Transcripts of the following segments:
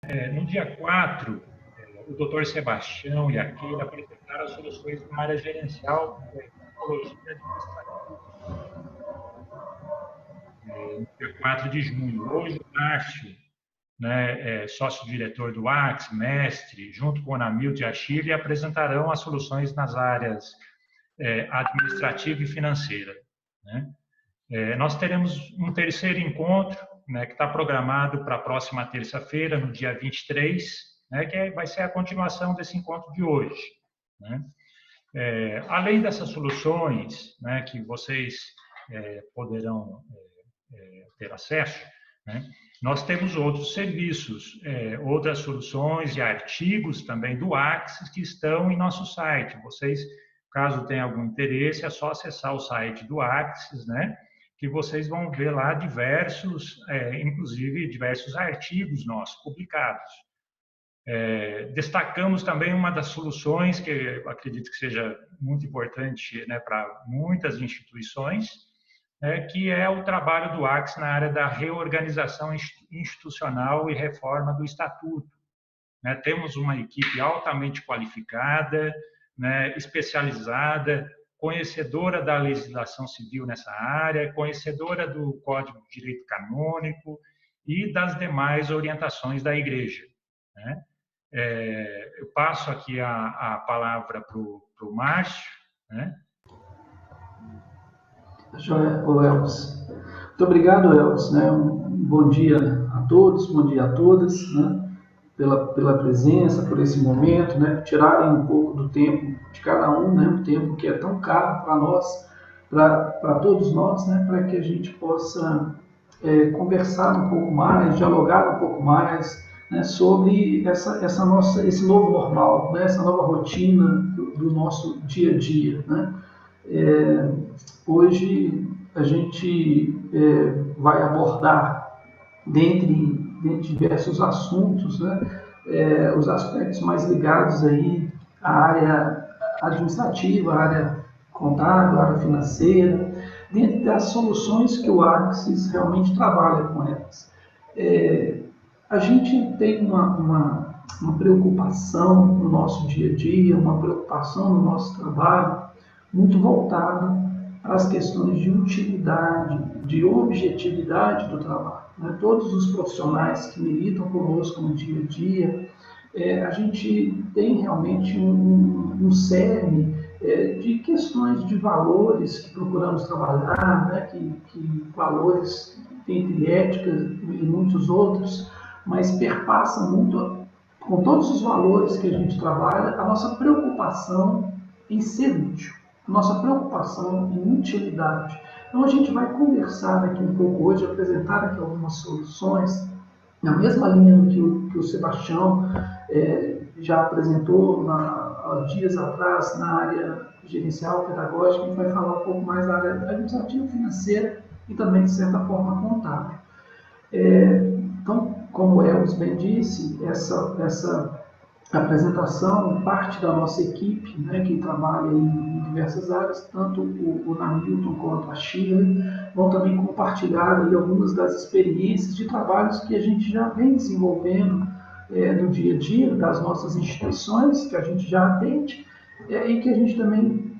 No dia 4, o doutor Sebastião e a Keila apresentaram as soluções na área gerencial, tecnologia e administrativa, no dia 4 de junho. Hoje, o Márcio, né, sócio-diretor do Axe, mestre, junto com o Namilton e a Chile, apresentarão as soluções nas áreas administrativa e financeira. Né? Nós teremos um terceiro encontro, né, que está programado para a próxima terça-feira, no dia 23, né, que vai ser a continuação desse encontro de hoje. Né? Além dessas soluções, né, que vocês poderão ter acesso, né, nós temos outros serviços, outras soluções e artigos também do Axis que estão em nosso site. Vocês, caso tenham algum interesse, é só acessar o site do Axis, né, que vocês vão ver lá diversos, inclusive diversos artigos nossos publicados. Destacamos também uma das soluções que eu acredito que seja muito importante, né, para muitas instituições, que é o trabalho do Axis na área da reorganização institucional e reforma do Estatuto. Temos uma equipe altamente qualificada, especializada, conhecedora da legislação civil nessa área, conhecedora do Código de Direito Canônico e das demais orientações da Igreja. Eu passo aqui a palavra para o Márcio. Joia, o Elvis. Muito obrigado, Elvis. Um bom dia a todos, bom dia a todas, pela presença, por esse momento, tirarem um pouco do tempo de cada um, um tempo que é tão caro para nós, para todos nós, para que a gente possa conversar um pouco mais, dialogar um pouco mais sobre esse novo normal, essa nova rotina do nosso dia a dia. Hoje a gente vai abordar, dentre diversos assuntos, os aspectos mais ligados aí à área administrativa, à área contábil, à área financeira, dentro das soluções que o Axis realmente trabalha com elas. A gente tem uma preocupação no nosso dia a dia, uma preocupação no nosso trabalho, muito voltada para as questões de utilidade, de objetividade do trabalho. Todos os profissionais que militam conosco no dia a dia, a gente tem realmente um cerne de questões de valores que procuramos trabalhar, que valores entre ética e muitos outros, mas perpassa muito, com todos os valores que a gente trabalha, a nossa preocupação em ser útil, a nossa preocupação em utilidade. Então a gente vai conversar aqui um pouco hoje, apresentar aqui algumas soluções, na mesma linha que o Sebastião já apresentou há dias atrás na área gerencial pedagógica. A gente vai falar um pouco mais da área administrativa, financeira e também, de certa forma, contábil. Então, como o Elvis bem disse, essa apresentação parte da nossa equipe, que trabalha em diversas áreas, tanto o Namilton quanto a Shirley vão também compartilhar aí algumas das experiências de trabalhos que a gente já vem desenvolvendo no dia a dia das nossas instituições, que a gente já atende, e que a gente também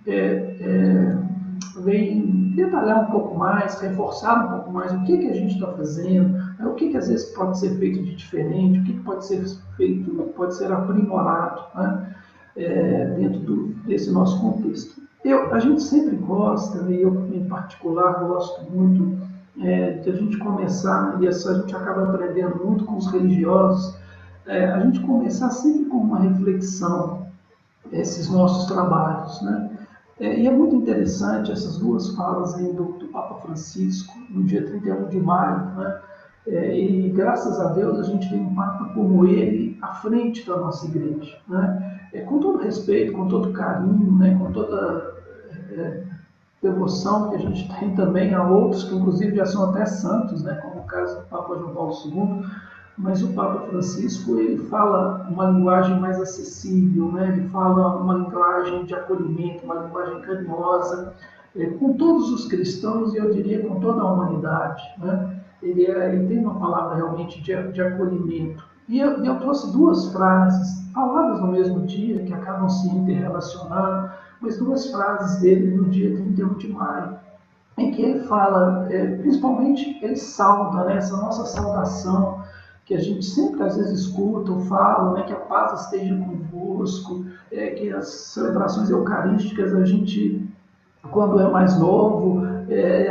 vem detalhar um pouco mais, reforçar um pouco mais o que a gente está fazendo, o que às vezes pode ser feito de diferente, o que pode ser feito, pode ser aprimorado dentro desse nosso contexto. A gente sempre gosta, e eu em particular gosto muito de a gente começar, e isso a gente acaba aprendendo muito com os religiosos, a gente começar sempre com uma reflexão, esses nossos trabalhos, e é muito interessante essas duas falas aí do Papa Francisco, no dia 31 de maio, e graças a Deus a gente tem um Papa como ele à frente da nossa igreja, com todo respeito, com todo carinho, com toda devoção que a gente tem também a outros que inclusive já são até santos, como o caso do Papa João Paulo II, mas o Papa Francisco ele fala uma linguagem mais acessível, ele fala uma linguagem de acolhimento, uma linguagem carinhosa, com todos os cristãos e eu diria com toda a humanidade. Ele tem uma palavra realmente de acolhimento. E eu trouxe duas frases, faladas no mesmo dia, que acabam se interrelacionando, mas duas frases dele no dia 31 de maio, em que ele fala, principalmente ele sauda, né, essa nossa saudação, que a gente sempre às vezes escuta ou fala, né, que a paz esteja convosco, que as celebrações eucarísticas a gente, quando é mais novo,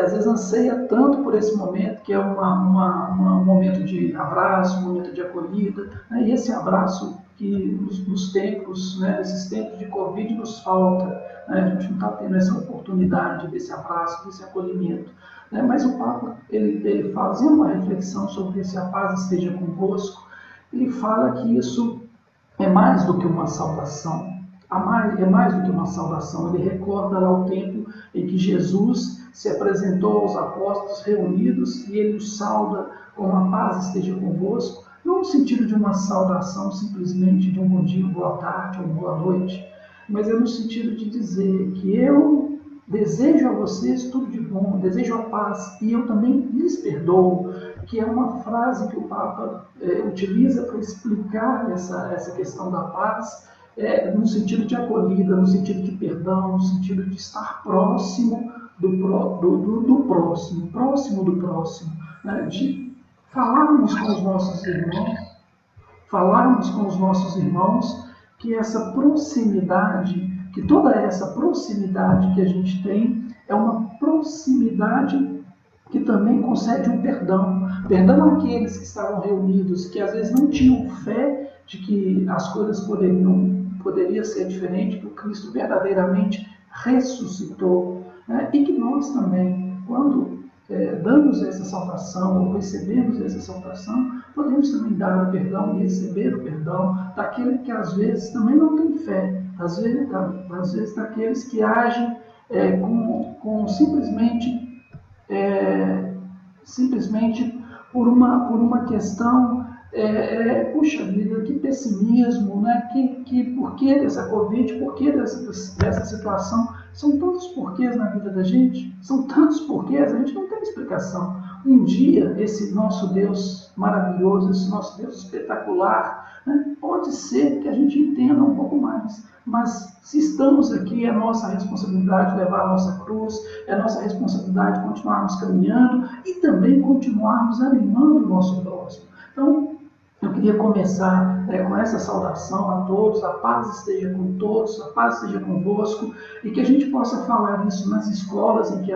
às vezes anseia tanto por esse momento, que é um momento de abraço, um momento de acolhida, né? E esse abraço que nos tempos, né, nesses tempos de Covid nos falta, né? A gente não está tendo essa oportunidade desse abraço, desse acolhimento. Né? Mas o Papa, ele fazendo uma reflexão sobre esse a paz esteja convosco, ele fala que isso é mais do que uma saudação. É mais do que uma saudação. Ele recorda lá o tempo em que Jesus se apresentou aos apóstolos reunidos e ele os sauda com a paz esteja convosco, não no sentido de uma saudação simplesmente de um bom dia, boa tarde ou boa noite, mas é no sentido de dizer que eu desejo a vocês tudo de bom, desejo a paz e eu também lhes perdoo, que é uma frase que o Papa utiliza para explicar essa questão da paz, no sentido de acolhida, no sentido de perdão, no sentido de estar próximo do próximo, né? De falarmos com os nossos irmãos que essa proximidade, que toda essa proximidade que a gente tem é uma proximidade que também concede um perdão. Perdão àqueles que estavam reunidos, que às vezes não tinham fé de que as coisas poderia ser diferente, que o Cristo verdadeiramente ressuscitou. Né? E que nós também, quando damos essa salvação ou recebemos essa salvação, podemos também dar o perdão e receber o perdão daquele que às vezes também não tem fé, às vezes daqueles que agem com simplesmente por uma questão, puxa vida, que pessimismo, né? Que porquê dessa Covid, porquê dessa situação? São tantos porquês na vida da gente, são tantos porquês, a gente não tem explicação. Um dia, esse nosso Deus maravilhoso, esse nosso Deus espetacular, né? Pode ser que a gente entenda um pouco mais, mas se estamos aqui, é nossa responsabilidade levar a nossa cruz, é nossa responsabilidade continuarmos caminhando e também continuarmos animando o nosso próximo. Então, eu queria começar com essa saudação a todos, a paz esteja com todos, a paz esteja convosco, e que a gente possa falar isso nas escolas em que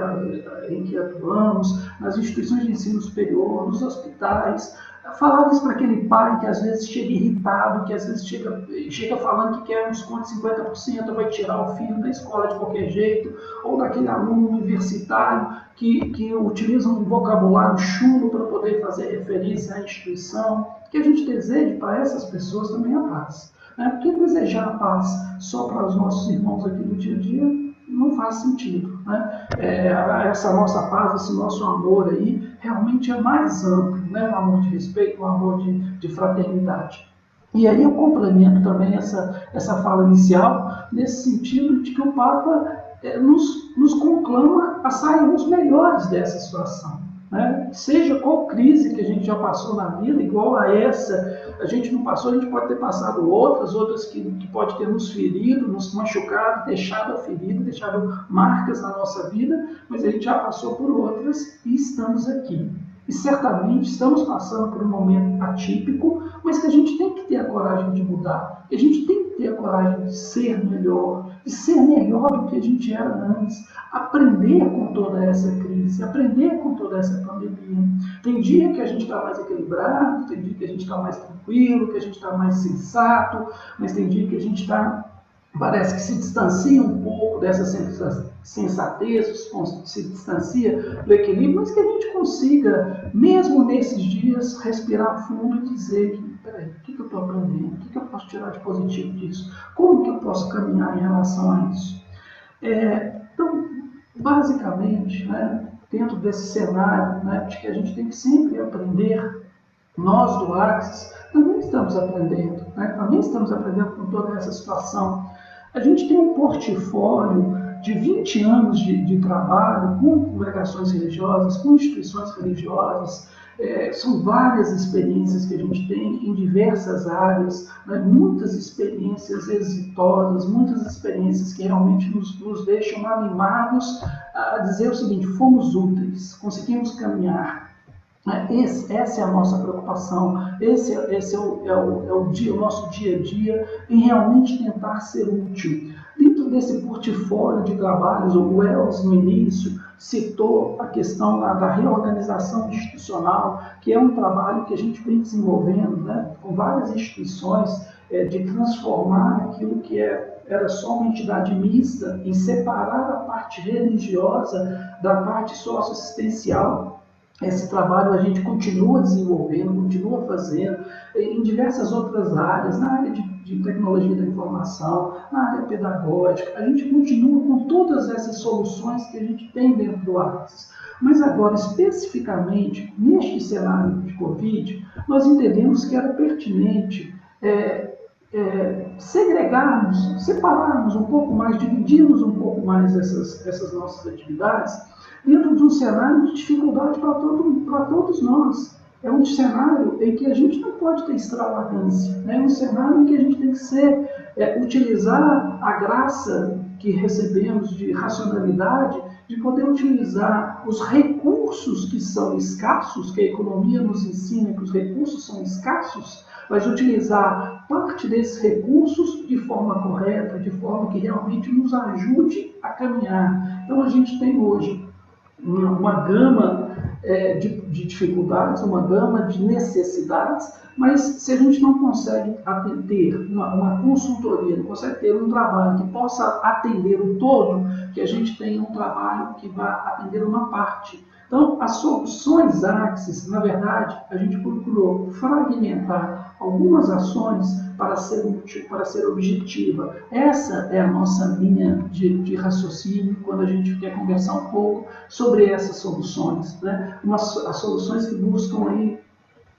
atuamos, nas instituições de ensino superior, nos hospitais, falar isso para aquele pai que às vezes chega irritado, que às vezes chega falando que quer um desconto de 50%, vai tirar o filho da escola de qualquer jeito, ou daquele aluno universitário que utiliza um vocabulário chulo para poder fazer referência à instituição, que a gente deseje para essas pessoas também a paz. Né? Porque desejar a paz só para os nossos irmãos aqui do dia a dia não faz sentido. Né? Essa nossa paz, esse nosso amor aí, realmente é mais amplo, né? Um amor de respeito, um amor de fraternidade. E aí eu complemento também essa fala inicial, nesse sentido de que o Papa nos conclama a sairmos melhores dessa situação. Né? Seja qual crise que a gente já passou na vida, igual a essa, a gente não passou, a gente pode ter passado outras que pode ter nos ferido, nos machucado, deixado a ferida, deixado marcas na nossa vida, mas a gente já passou por outras e estamos aqui. E certamente estamos passando por um momento atípico, mas que a gente tem que ter a coragem de mudar, que a gente tem que ter a coragem de ser melhor do que a gente era antes, aprender com toda essa crise, aprender com toda essa pandemia. Tem dia que a gente está mais equilibrado, tem dia que a gente está mais tranquilo, que a gente está mais sensato, mas tem dia que a gente parece que se distancia um pouco dessa sensatez, se distancia do equilíbrio, mas que a gente consiga, mesmo nesses dias, respirar fundo e dizer que, peraí, o que eu estou aprendendo? O que eu posso tirar de positivo disso? Como que eu posso caminhar em relação a isso? Então, basicamente, né, dentro desse cenário, né, de que a gente tem que sempre aprender, nós do Axis também estamos aprendendo, né, também estamos aprendendo com toda essa situação. A gente tem um portfólio de 20 anos de trabalho com congregações religiosas, com instituições religiosas, São várias experiências que a gente tem em diversas áreas, né? Muitas experiências exitosas, muitas experiências que realmente nos deixam animados a dizer o seguinte: fomos úteis, conseguimos caminhar. Essa é a nossa preocupação, esse é o nosso dia a dia, em realmente tentar ser útil. Dentro desse portfólio de trabalhos, o Wells, no início, citou a questão da reorganização institucional, que é um trabalho que a gente vem desenvolvendo, né, com várias instituições, de transformar aquilo que era só uma entidade mista, em separar a parte religiosa da parte socioassistencial. Esse trabalho a gente continua desenvolvendo, continua fazendo em diversas outras áreas, na área de tecnologia da informação, na área pedagógica. A gente continua com todas essas soluções que a gente tem dentro do Axis. Mas agora, especificamente, neste cenário de Covid, nós entendemos que era pertinente segregarmos, separarmos um pouco mais, dividirmos um pouco mais essas nossas atividades dentro de um cenário de dificuldade para todos nós. É um cenário em que a gente não pode ter extravagância, né? É um cenário em que a gente tem que utilizar a graça que recebemos de racionalidade, de poder utilizar os recursos que são escassos, que a economia nos ensina que os recursos são escassos, mas utilizar parte desses recursos de forma correta, de forma que realmente nos ajude a caminhar. Então a gente tem hoje uma gama de dificuldades, uma gama de necessidades, mas se a gente não consegue ter uma consultoria, não consegue ter um trabalho que possa atender o todo, que a gente tenha um trabalho que vá atender uma parte. Então, as soluções Axis, na verdade, a gente procurou fragmentar algumas ações para ser útil, para ser objetiva. Essa é a nossa linha de raciocínio quando a gente quer conversar um pouco sobre essas soluções, né? As soluções que buscam aí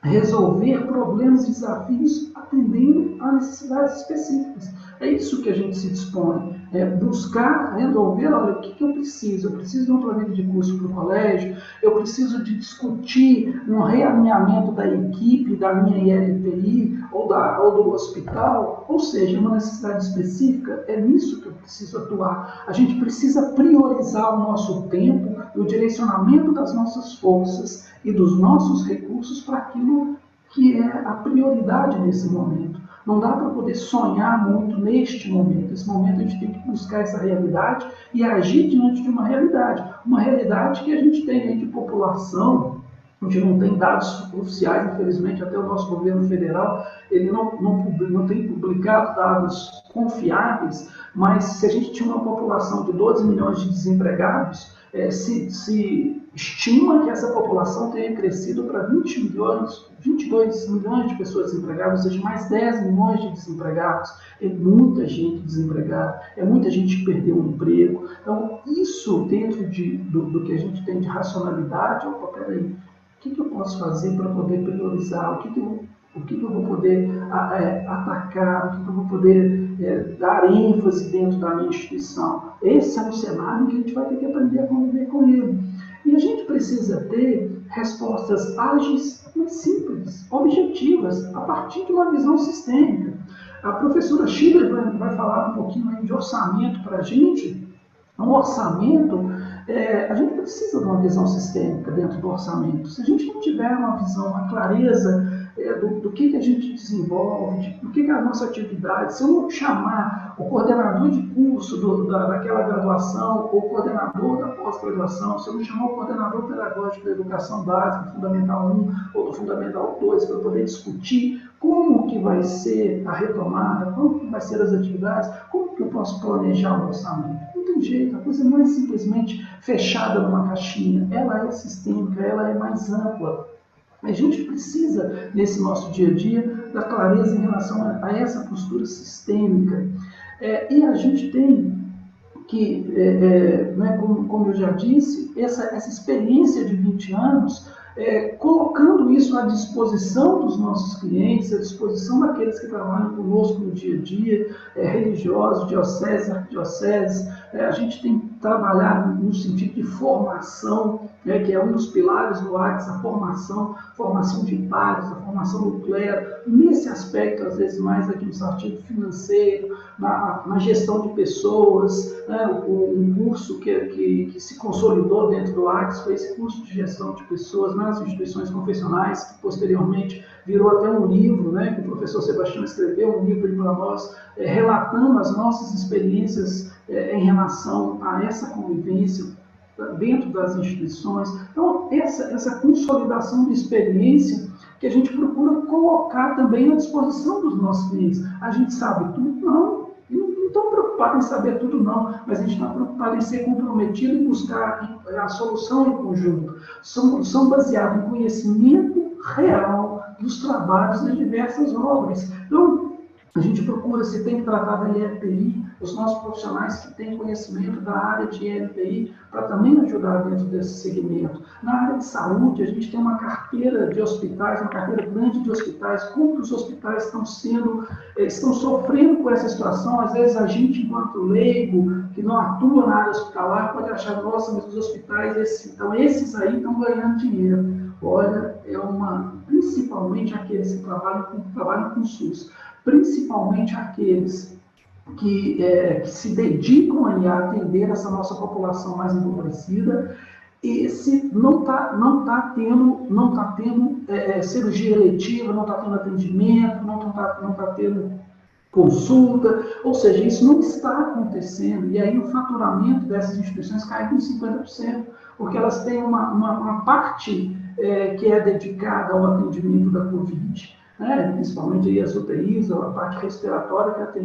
resolver problemas e desafios atendendo a necessidades específicas. É isso que a gente se dispõe, buscar resolver, olha, o que eu preciso? Eu preciso de um planejamento de curso para o colégio, eu preciso de discutir um realinhamento da equipe, da minha ILPI ou do hospital, ou seja, uma necessidade específica, é nisso que eu preciso atuar. A gente precisa priorizar o nosso tempo e o direcionamento das nossas forças e dos nossos recursos para aquilo que é a prioridade nesse momento. Não dá para poder sonhar muito neste momento. Nesse momento a gente tem que buscar essa realidade e agir diante de uma realidade. Uma realidade que a gente tem aí de população. A gente não tem dados oficiais, infelizmente, até o nosso governo federal, ele não tem publicado dados confiáveis, mas se a gente tinha uma população de 12 milhões de desempregados, se estima que essa população tenha crescido para 22 milhões de pessoas desempregadas, ou seja, mais 10 milhões de desempregados. É muita gente desempregada, é muita gente que perdeu o emprego. Então, isso dentro do que a gente tem de racionalidade, opa, peraí, o que eu posso fazer para poder priorizar? O que eu vou poder atacar? O que eu vou poder dar ênfase dentro da minha instituição? Esse é um cenário que a gente vai ter que aprender a conviver com ele. E a gente precisa ter respostas ágeis, mas simples, objetivas, a partir de uma visão sistêmica. A professora Schiller vai falar um pouquinho aí de orçamento para a gente. Um orçamento, a gente precisa de uma visão sistêmica dentro do orçamento. Se a gente não tiver uma visão, uma clareza do que a gente desenvolve, do que é a nossa atividade, se eu não chamar o coordenador de curso daquela graduação, ou o coordenador da pós-graduação, se eu não chamar o coordenador pedagógico da educação básica, Fundamental 1 ou do Fundamental 2, para poder discutir como que vai ser a retomada, como que vai ser as atividades, como que eu posso planejar o orçamento. Não tem jeito, a coisa não é simplesmente fechada numa caixinha, ela é sistêmica, ela é mais ampla. A gente precisa, nesse nosso dia a dia, da clareza em relação a essa postura sistêmica. E a gente tem que, né, como eu já disse, essa experiência de 20 anos, colocando isso à disposição dos nossos clientes, à disposição daqueles que trabalham conosco no dia a dia, religiosos, dioceses, arquidiocese, a gente tem trabalhar no sentido de formação, né, que é um dos pilares do ACS, a formação de pares, a formação do clero, nesse aspecto, às vezes, mais administrativo financeiro, na gestão de pessoas, né, um curso que se consolidou dentro do ACS foi esse curso de gestão de pessoas nas instituições confessionais, que posteriormente virou até um livro, né, que o professor Sebastião escreveu um livro para nós, relatando as nossas experiências em relação a essa convivência dentro das instituições. Então, essa consolidação de experiência que a gente procura colocar também à disposição dos nossos clientes. A gente sabe tudo? Não. Não estão preocupados em saber tudo, não, mas a gente está preocupado em ser comprometido e buscar a solução em conjunto. São baseadas em conhecimento real dos trabalhos das diversas obras. Então, a gente procura, se tem que tratar da ILPI, os nossos profissionais que têm conhecimento da área de ILPI, para também ajudar dentro desse segmento. Na área de saúde, a gente tem uma carteira de hospitais, uma carteira grande de hospitais, como os hospitais estão sofrendo com essa situação. Às vezes a gente, enquanto leigo, que não atua na área hospitalar, pode achar, nossa, mas os hospitais, esses aí estão ganhando dinheiro. Olha, principalmente aqueles que trabalham com SUS, principalmente aqueles que se dedicam a atender essa nossa população mais empobrecida, esse não tá tendo cirurgia eletiva, não está tendo atendimento, não tá tendo consulta, ou seja, isso não está acontecendo, e aí o faturamento dessas instituições cai com 50%, porque elas têm uma parte que é dedicada ao atendimento da Covid, né? Principalmente aí as UTIs, a parte respiratória que é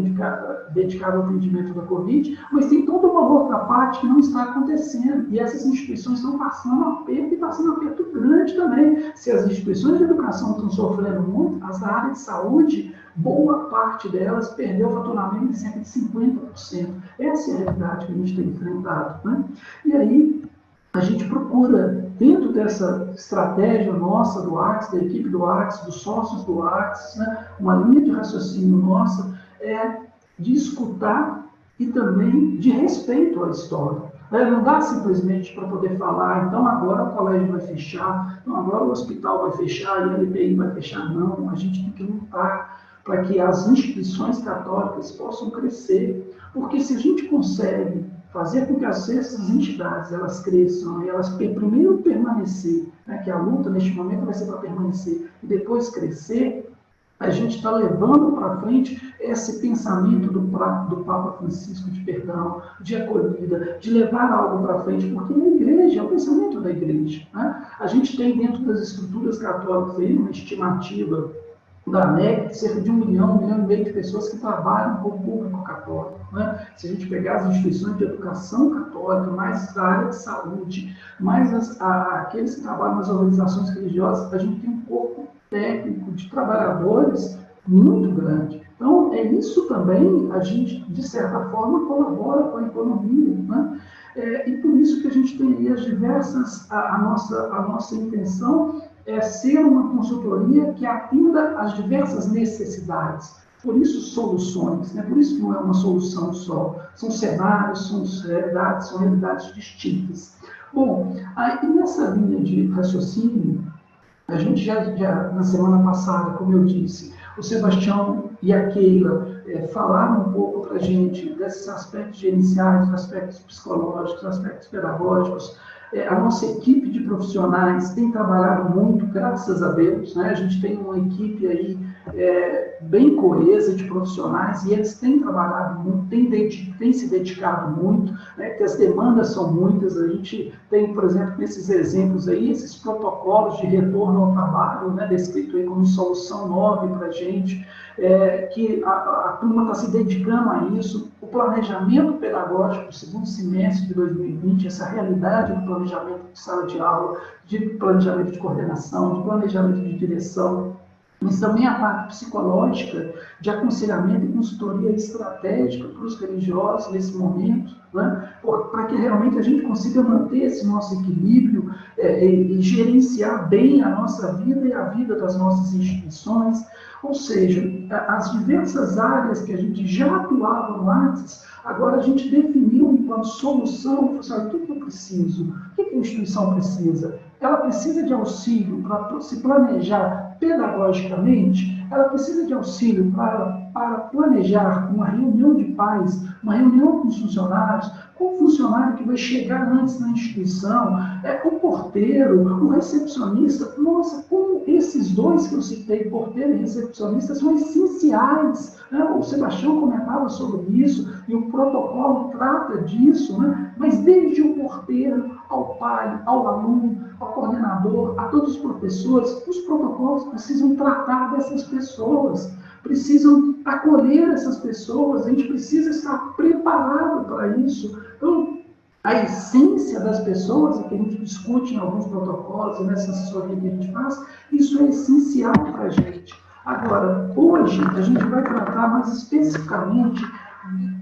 dedicada ao atendimento da Covid, mas tem toda uma outra parte que não está acontecendo, e essas instituições estão passando aperto, e passando aperto grande também. Se as instituições de educação estão sofrendo muito, as da área de saúde, boa parte delas perdeu o faturamento de cerca de 50%. Essa é a realidade que a gente tem enfrentado, né? E aí, a gente procura, dentro dessa estratégia nossa do ACS, da equipe do ACS, dos sócios do ACS, né, uma linha de raciocínio nossa de escutar e também de respeito à história. Não dá simplesmente para poder falar, então agora o colégio vai fechar, então agora o hospital vai fechar, e a LPI vai fechar. Não, a gente tem que lutar para que as instituições católicas possam crescer, porque se a gente consegue fazer com que essas entidades elas cresçam e elas primeiro permanecer, né, que a luta neste momento vai ser para permanecer e depois crescer, a gente está levando para frente esse pensamento do Papa Francisco de perdão, de acolhida, de levar algo para frente, porque na igreja, é o pensamento da igreja, né? A gente tem dentro das estruturas católicas aí uma estimativa da ANEC, cerca de 1 milhão e meio de pessoas que trabalham com o público católico, né? Se a gente pegar as instituições de educação católica, mais da área de saúde, mais aqueles que trabalham nas organizações religiosas, a gente tem um corpo técnico de trabalhadores muito grande. Então, isso também, a gente, de certa forma, colabora com a economia, né? E por isso que a gente tem aí a nossa intenção é ser uma consultoria que atenda às diversas necessidades. Por isso, soluções, né? Por isso que não é uma solução só. São cenários, são realidades distintas. Bom, aí nessa linha de raciocínio, a gente já na semana passada, como eu disse, o Sebastião e a Keila falaram um pouco para a gente desses aspectos gerenciais, aspectos psicológicos, aspectos pedagógicos. A nossa equipe de profissionais tem trabalhado muito, graças a Deus, né? A gente tem uma equipe aí bem coesa de profissionais e eles têm trabalhado muito, têm se dedicado muito, né? Que as demandas são muitas. A gente tem, por exemplo, nesses exemplos aí, esses protocolos de retorno ao trabalho, né? Descrito aí como solução 9 para a gente, que a turma está se dedicando a isso. O planejamento pedagógico do segundo semestre de 2020, essa realidade do planejamento de sala de aula, de planejamento de coordenação, de planejamento de direção, mas também a parte psicológica de aconselhamento e consultoria estratégica para os religiosos nesse momento, né? Para que realmente a gente consiga manter esse nosso equilíbrio e gerenciar bem a nossa vida e a vida das nossas instituições. Ou seja, as diversas áreas que a gente já atuava no Axis, agora a gente definiu enquanto solução, sabe, o que eu preciso? O que a instituição precisa? Ela precisa de auxílio para se planejar pedagogicamente? Ela precisa de auxílio para planejar uma reunião de pais, uma reunião com os funcionários, com o funcionário que vai chegar antes na instituição, o porteiro, o recepcionista. Nossa, como esses dois que eu citei, porteiro e recepcionista, são essenciais. Né? O Sebastião comentava sobre isso, e o protocolo trata disso, né? Mas desde o porteiro, ao pai, ao aluno, ao coordenador, a todos os professores, os protocolos precisam tratar dessas pessoas, precisam acolher essas pessoas, a gente precisa estar preparado para isso. Então, a essência das pessoas, que a gente discute em alguns protocolos e nessa assessoria que a gente faz, isso é essencial para a gente. Agora, hoje, a gente vai tratar mais especificamente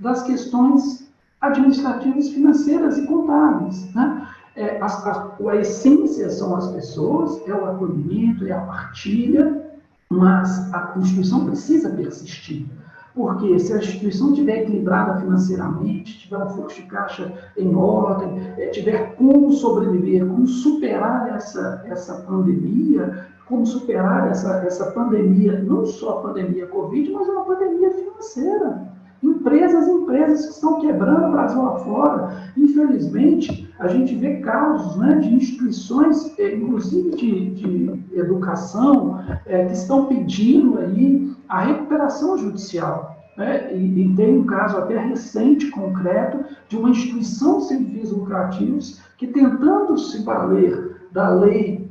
das questões administrativas, financeiras e contábeis, né? A essência são as pessoas, é o acolhimento, é a partilha, mas a instituição precisa persistir. Porque se a instituição estiver equilibrada financeiramente, tiver um fluxo de caixa em ordem, tiver como sobreviver, como superar essa pandemia, como superar essa pandemia, não só a pandemia Covid, mas uma pandemia financeira. Empresas que estão quebrando o Brasil afora. Infelizmente, a gente vê casos, né, de instituições, inclusive de educação, que estão pedindo aí a recuperação judicial. Né? E tem um caso até recente, concreto, de uma instituição sem fins lucrativos que, tentando se valer da lei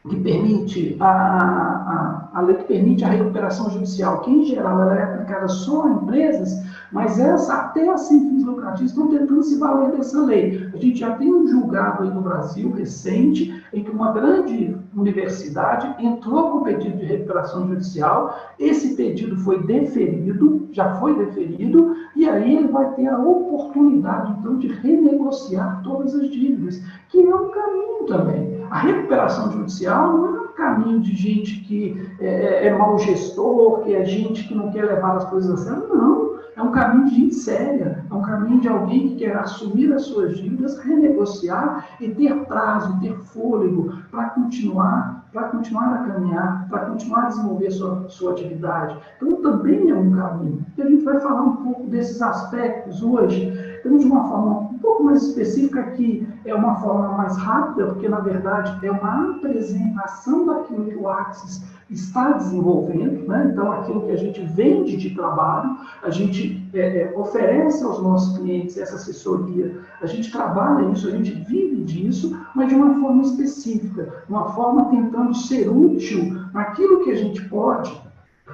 que permite a lei que permite a recuperação judicial, que em geral ela é aplicada só a empresas, mas até as sem fins lucrativos estão tentando se valer dessa lei. A gente já tem um julgado aí no Brasil recente, em que uma grande universidade entrou com pedido de recuperação judicial, esse pedido foi deferido, já foi deferido, e aí ele vai ter a oportunidade, então, de renegociar todas as dívidas, que é um caminho também. A recuperação judicial não é um caminho de gente que é mau gestor, que é gente que não quer levar as coisas a sério, não. É um caminho de gente séria, é um caminho de alguém que quer assumir as suas dívidas, renegociar e ter prazo, ter fôlego para continuar a caminhar, para continuar a desenvolver sua atividade. Então, também é um caminho. E a gente vai falar um pouco desses aspectos hoje, então, de uma forma um pouco mais específica, que é uma forma mais rápida, porque, na verdade, é uma apresentação daquilo que o Axis está desenvolvendo, né? Então, aquilo que a gente vende de trabalho, a gente oferece aos nossos clientes essa assessoria, a gente trabalha isso, a gente vive disso, mas de uma forma específica, uma forma tentando ser útil naquilo que a gente pode.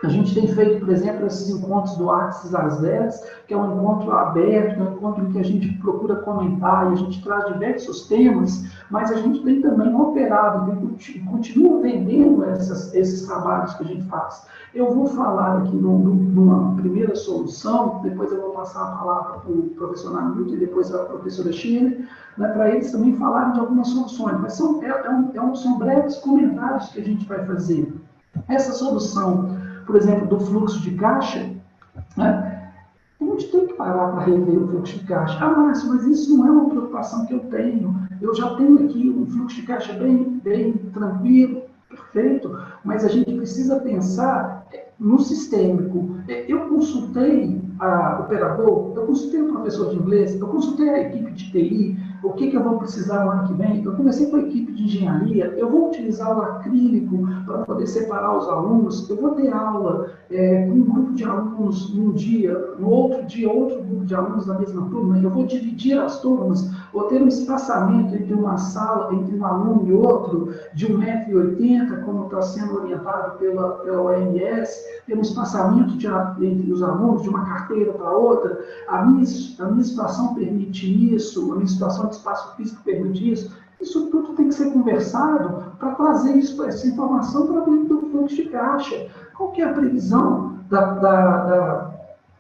A gente tem feito, por exemplo, esses encontros do Axis às 10, que é um encontro aberto, um encontro em que a gente procura comentar e a gente traz diversos temas, mas a gente tem também operado e continua vendendo esses trabalhos que a gente faz. Eu vou falar aqui numa primeira solução, depois eu vou passar a palavra para o professor Namilton e depois a professora Shirley, né, para eles também falarem de algumas soluções, mas são breves comentários que a gente vai fazer. Essa solução, por exemplo, do fluxo de caixa, né? A gente tem que parar para rever o fluxo de caixa. Ah, Márcio, mas isso não é uma preocupação que eu tenho. Eu já tenho aqui um fluxo de caixa bem tranquilo, perfeito, mas a gente precisa pensar no sistêmico. Eu consultei o operador, eu consultei o professor de inglês, eu consultei a equipe de TI, o que eu vou precisar no ano que vem. Eu conversei com a equipe de engenharia, eu vou utilizar o acrílico para poder separar os alunos, eu vou ter aula com um grupo de alunos num dia, no outro dia, outro grupo de alunos da mesma turma, eu vou dividir as turmas, vou ter um espaçamento entre uma sala, entre um aluno e outro, de 1,80 m, como está sendo orientado pela OMS, ter um espaçamento entre os alunos, de uma carteira para outra. A minha situação permite isso, a minha situação de espaço físico permite isso. Isso tudo tem que ser conversado para trazer essa informação para dentro do fluxo de caixa. Qual que é a previsão da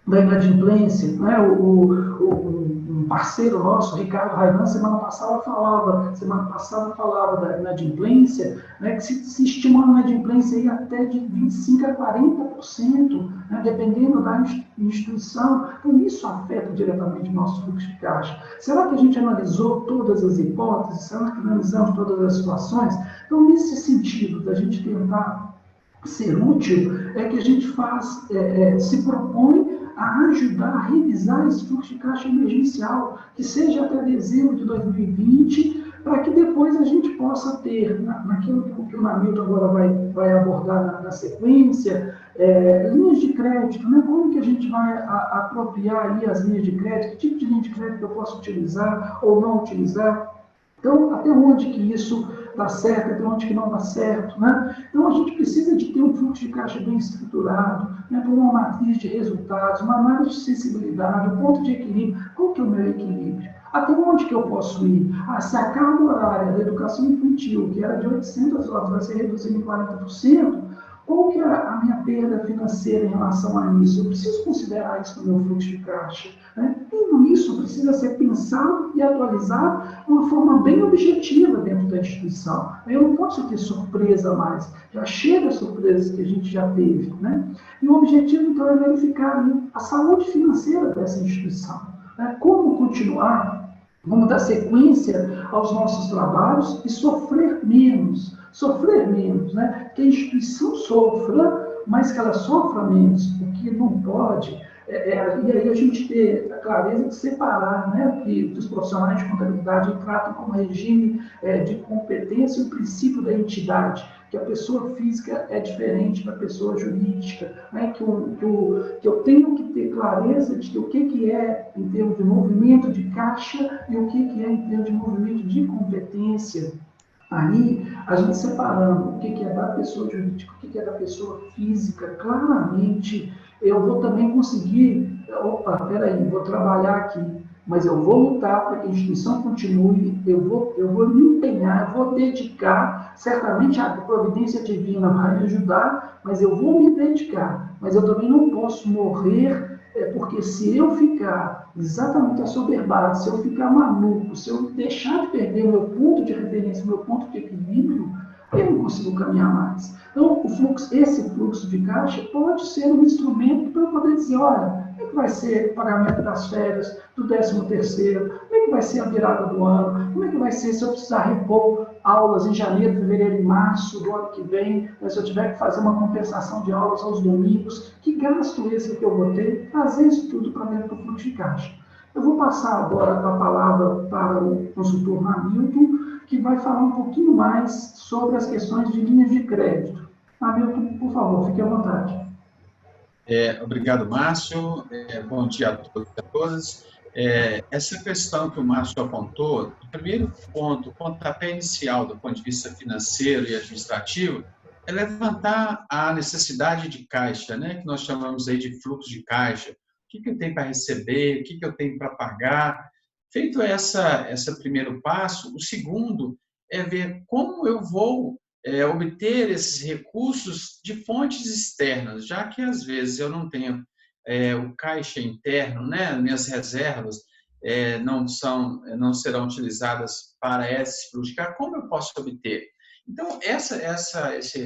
inadimplência? Né? Um parceiro nosso, Ricardo Raivan, semana passada falava da inadimplência, né, que se estima a inadimplência aí até de 25% a 40%, né, dependendo da instituição. Então, isso afeta diretamente o nosso fluxo de caixa. Será que a gente analisou todas as hipóteses? Será que analisamos todas as situações? Então, nesse sentido, da gente tentar ser útil, é que a gente se propõe a ajudar a revisar esse fluxo de caixa emergencial, que seja até dezembro de 2020, para que depois a gente possa ter, naquilo que o Namilton agora vai abordar na sequência, linhas de crédito, né? Como que a gente vai apropriar aí as linhas de crédito, que tipo de linha de crédito eu posso utilizar ou não utilizar. Então, até onde que isso dá certo, até onde que não dá certo, né? Então, a gente precisa de ter um fluxo de caixa bem estruturado, né, por uma matriz de resultados, uma análise de sensibilidade, um ponto de equilíbrio. Qual que é o meu equilíbrio? Até onde que eu posso ir? Se a carga horária da educação infantil, que era de 800 horas, vai ser reduzida em 40%, qual que é a minha perda financeira em relação a isso? Eu preciso considerar isso no meu fluxo de caixa. Né? Tudo isso precisa ser pensado e atualizado de uma forma bem objetiva dentro da instituição. Eu não posso ter surpresa mais. Já chega a surpresas que a gente já teve. Né? E o objetivo, então, é verificar a saúde financeira dessa instituição. Né? Como continuar, vamos dar sequência aos nossos trabalhos e sofrer menos, né? Que a instituição sofra, mas que ela sofra menos, o que não pode. E aí a gente ter a clareza de separar, né, que os profissionais de contabilidade tratam como regime de competência o princípio da entidade, que a pessoa física é diferente da pessoa jurídica, né, que eu tenho que ter clareza de o que é em termos de movimento de caixa e o que é em termos de movimento de competência. Aí, a gente separando o que é da pessoa jurídica, o que é da pessoa física, claramente, eu vou também conseguir, peraí, vou trabalhar aqui, mas eu vou lutar para que a instituição continue, eu vou me empenhar, eu vou dedicar, certamente a providência divina vai me ajudar, mas eu vou me dedicar, mas eu também não posso morrer, porque se eu ficar exatamente assoberbado, se eu ficar maluco, se eu deixar de perder o meu ponto de referência, o meu ponto de equilíbrio, eu não consigo caminhar mais. Então, esse fluxo de caixa pode ser um instrumento para eu poder dizer, olha, como é que vai ser o pagamento das férias, do 13º, como é que vai ser a virada do ano, como é que vai ser se eu precisar repor aulas em janeiro, fevereiro e março do ano que vem, se eu tiver que fazer uma compensação de aulas aos domingos, que gasto esse que eu vou ter, trazer isso tudo para dentro do fluxo de caixa. Eu vou passar agora a palavra para o consultor Hamilton, que vai falar um pouquinho mais sobre as questões de linhas de crédito. Hamilton, por favor, fique à vontade. Obrigado, Márcio. Bom dia a todos e a todas. Essa questão que o Márcio apontou, o primeiro ponto, o pontapé inicial do ponto de vista financeiro e administrativo, é levantar a necessidade de caixa, né, que nós chamamos aí de fluxo de caixa. O que eu tenho para receber, o que eu tenho para pagar. Feito esse primeiro passo, o segundo é ver como eu vou obter esses recursos de fontes externas, já que às vezes eu não tenho o caixa interno, né? Minhas reservas não serão utilizadas para esse fluxo de caixa, como eu posso obter? Então, essa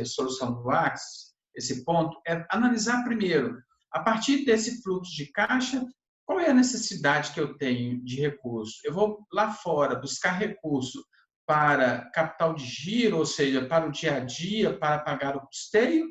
solução do Axis, esse ponto, é analisar primeiro, a partir desse fluxo de caixa, qual é a necessidade que eu tenho de recurso? Eu vou lá fora buscar recurso para capital de giro, ou seja, para o dia a dia, para pagar o custeio,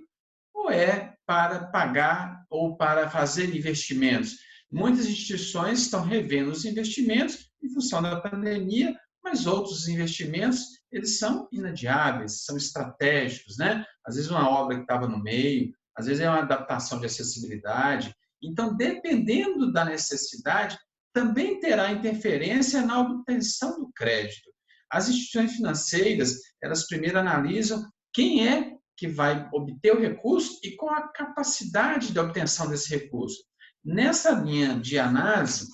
ou é para pagar ou para fazer investimentos? Muitas instituições estão revendo os investimentos em função da pandemia, mas outros investimentos, eles são inadiáveis, são estratégicos, né? Às vezes uma obra que estava no meio, às vezes é uma adaptação de acessibilidade. Então, dependendo da necessidade, também terá interferência na obtenção do crédito. As instituições financeiras, elas primeiro analisam quem é que vai obter o recurso e qual a capacidade de obtenção desse recurso. Nessa linha de análise,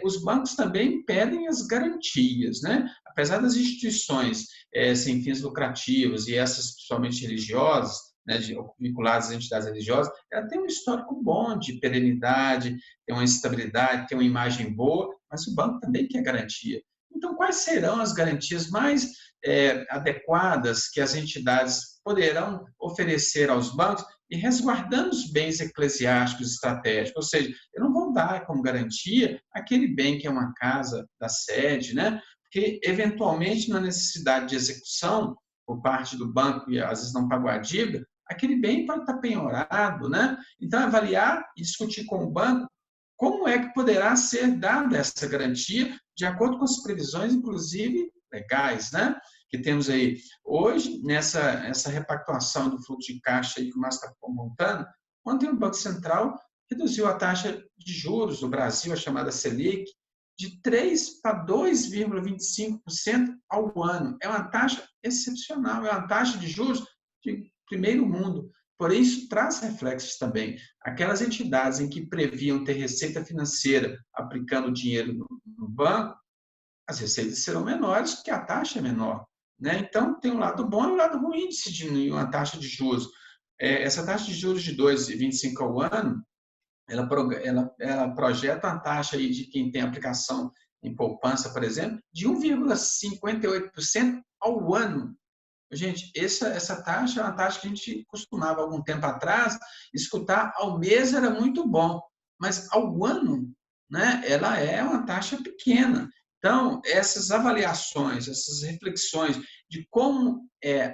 os bancos também pedem as garantias, né? Apesar das instituições sem fins lucrativos e essas principalmente religiosas, né, vinculadas às entidades religiosas, ela tem um histórico bom de perenidade, tem uma estabilidade, tem uma imagem boa, mas o banco também quer garantia. Então, quais serão as garantias mais adequadas que as entidades poderão oferecer aos bancos e resguardando os bens eclesiásticos estratégicos? Ou seja, eu não vou dar como garantia aquele bem que é uma casa da sede, né? Porque, eventualmente, na necessidade de execução por parte do banco e às vezes não pagou a dívida, aquele bem pode estar penhorado, né? Então, avaliar e discutir com o banco como é que poderá ser dada essa garantia de acordo com as previsões, inclusive legais, né? Que temos aí hoje, essa repactuação do fluxo de caixa aí que o Márcio está montando. Ontem o Banco Central reduziu a taxa de juros do Brasil, a chamada Selic, de 3% para 2,25% ao ano. É uma taxa excepcional, é uma taxa de juros de primeiro mundo. Porém, isso traz reflexos também. Aquelas entidades em que previam ter receita financeira aplicando dinheiro no banco, as receitas serão menores porque a taxa é menor, né? Então, tem um lado bom e um lado ruim de se diminuir uma taxa de juros. Essa taxa de juros de 2,25% ao ano, ela projeta uma taxa aí de quem tem aplicação em poupança, por exemplo, de 1,58% ao ano. Gente, essa taxa é uma taxa que a gente costumava, algum tempo atrás, escutar ao mês era muito bom, mas ao ano, né, ela é uma taxa pequena. Então, essas avaliações, essas reflexões de como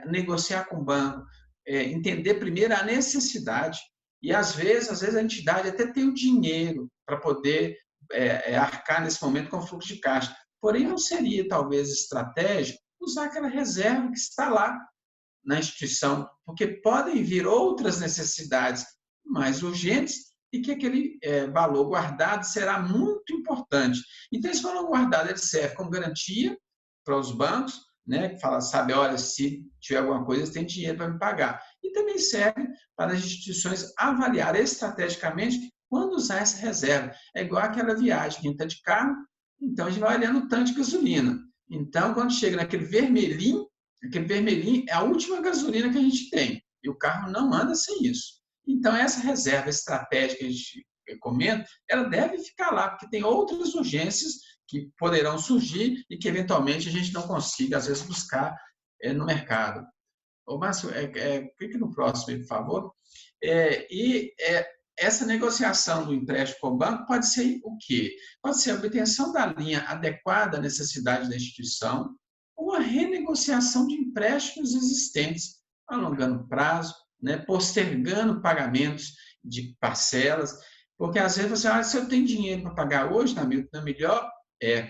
negociar com o banco, entender primeiro a necessidade, e às vezes a entidade até tem o dinheiro para poder arcar nesse momento com o fluxo de caixa. Porém, não seria talvez estratégico usar aquela reserva que está lá na instituição, porque podem vir outras necessidades mais urgentes e que aquele valor guardado será muito importante. Então, esse valor guardado ele serve como garantia para os bancos, né, que fala, sabe, olha, se tiver alguma coisa, você tem dinheiro para me pagar. E também serve para as instituições avaliar estrategicamente quando usar essa reserva. É igual aquela viagem que a gente está de carro, então a gente vai olhando o tanque de gasolina. Então, quando chega naquele vermelhinho, aquele vermelhinho é a última gasolina que a gente tem. E o carro não anda sem isso. Então, essa reserva estratégica que a gente comenta, ela deve ficar lá, porque tem outras urgências que poderão surgir e que, eventualmente, a gente não consiga, às vezes, buscar no mercado. Ô, Márcio, clique no próximo, por favor. Essa negociação do empréstimo com o banco pode ser o quê? Pode ser a obtenção da linha adequada à necessidade da instituição ou a renegociação de empréstimos existentes, alongando prazo, né, postergando pagamentos de parcelas, porque às vezes você, se eu tenho dinheiro para pagar hoje, não é melhor?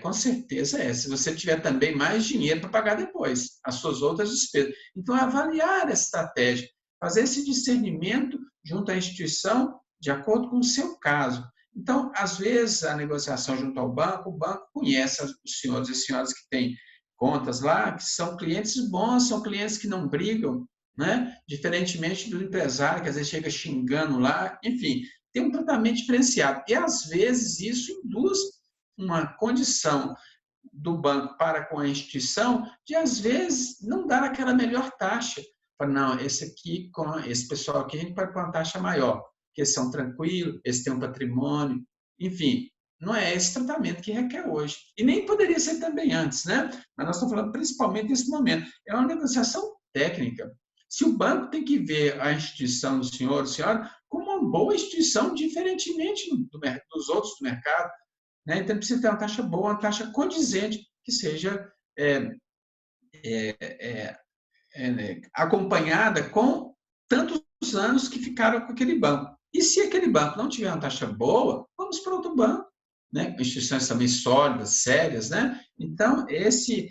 Com certeza é. Se você tiver também mais dinheiro para pagar depois, as suas outras despesas. Então, avaliar essa estratégia, fazer esse discernimento junto à instituição, de acordo com o seu caso. Então, às vezes, a negociação junto ao banco, o banco conhece os senhores e senhoras que têm contas lá, que são clientes bons, são clientes que não brigam, né? Diferentemente do empresário, que às vezes chega xingando lá, enfim, tem um tratamento diferenciado. E, às vezes, isso induz uma condição do banco para com a instituição de, às vezes, não dar aquela melhor taxa. Não, esse pessoal aqui, a gente pode pôr uma taxa maior, porque eles são tranquilos, eles têm um patrimônio, enfim, não é esse tratamento que requer hoje. E nem poderia ser também antes, né? Mas nós estamos falando principalmente nesse momento. É uma negociação técnica. Se o banco tem que ver a instituição do senhor ou senhora como uma boa instituição, diferentemente dos outros do mercado, né? Então, precisa ter uma taxa boa, uma taxa condizente, que seja acompanhada com tantos anos que ficaram com aquele banco. E se aquele banco não tiver uma taxa boa, vamos para outro banco, né? Instituições também sólidas, sérias, né? Então, esse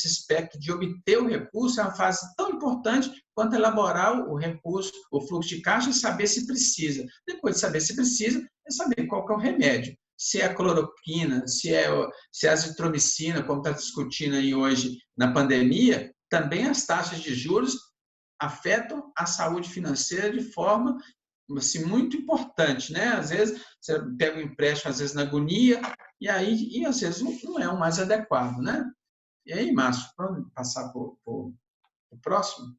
aspecto de obter o recurso é uma fase tão importante quanto elaborar o recurso, o fluxo de caixa e saber se precisa. Depois de saber se precisa, é saber qual que é o remédio. Se é a cloroquina, se é a azitromicina, como está discutindo aí hoje na pandemia, também as taxas de juros afetam a saúde financeira de forma assim, muito importante, né? Às vezes você pega um empréstimo, às vezes na agonia, e às vezes não é o mais adequado, né? E aí, Márcio, vamos passar para o próximo?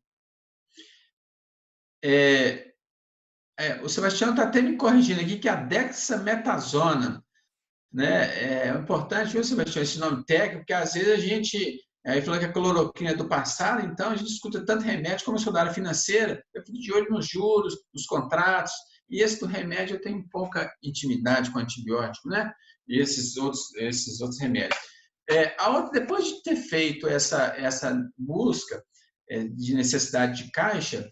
O Sebastião está até me corrigindo aqui que a dexametasona né? É importante, viu, Sebastião, esse nome técnico, porque às vezes a gente, aí falando que a cloroquina é do passado, então a gente escuta tanto remédio, como eu sou da área financeira, eu fico de olho nos juros, nos contratos, e esse do remédio eu tenho pouca intimidade com antibiótico, né? E esses outros remédios. Depois de ter feito essa busca de necessidade de caixa,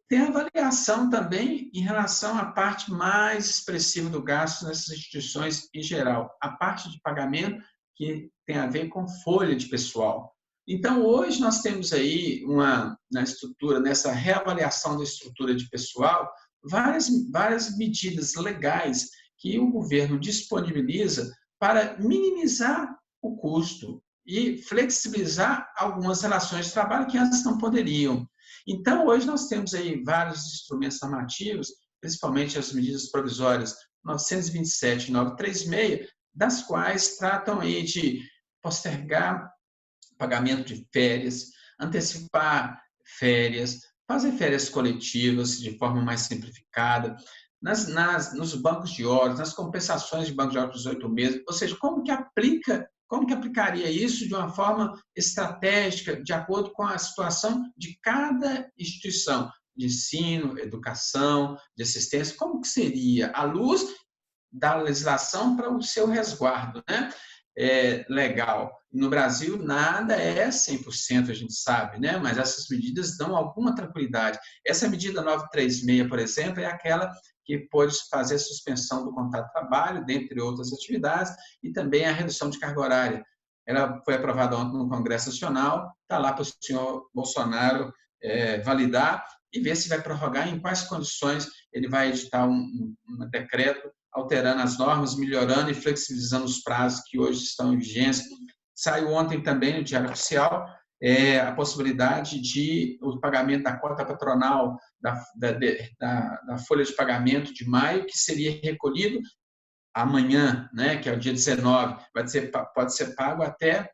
tem avaliação também em relação à parte mais expressiva do gasto nessas instituições em geral, a parte de pagamento que tem a ver com folha de pessoal. Então, hoje nós temos aí na estrutura, nessa reavaliação da estrutura de pessoal, várias medidas legais que o governo disponibiliza para minimizar o custo e flexibilizar algumas relações de trabalho que antes não poderiam. Então, hoje nós temos aí vários instrumentos normativos, principalmente as medidas provisórias 927 e 936, das quais tratam aí de postergar pagamento de férias, antecipar férias, fazer férias coletivas de forma mais simplificada, nos bancos de horas, nas compensações de banco de horas dos 8 meses, ou seja, como que aplicaria isso de uma forma estratégica, de acordo com a situação de cada instituição, de ensino, educação, de assistência, como que seria à luz da legislação para o seu resguardo, né? Legal. No Brasil, nada é 100%, a gente sabe, né? Mas essas medidas dão alguma tranquilidade. Essa medida 936, por exemplo, é aquela que pode fazer a suspensão do contrato de trabalho, dentre outras atividades, e também a redução de carga horária. Ela foi aprovada ontem no Congresso Nacional, está lá para o senhor Bolsonaro validar e ver se vai prorrogar, em quais condições ele vai editar um decreto alterando as normas, melhorando e flexibilizando os prazos que hoje estão em vigência. Saiu ontem também no Diário Oficial a possibilidade de o pagamento da cota patronal da folha de pagamento de maio, que seria recolhido amanhã, né, que é o dia 19, pode ser pago até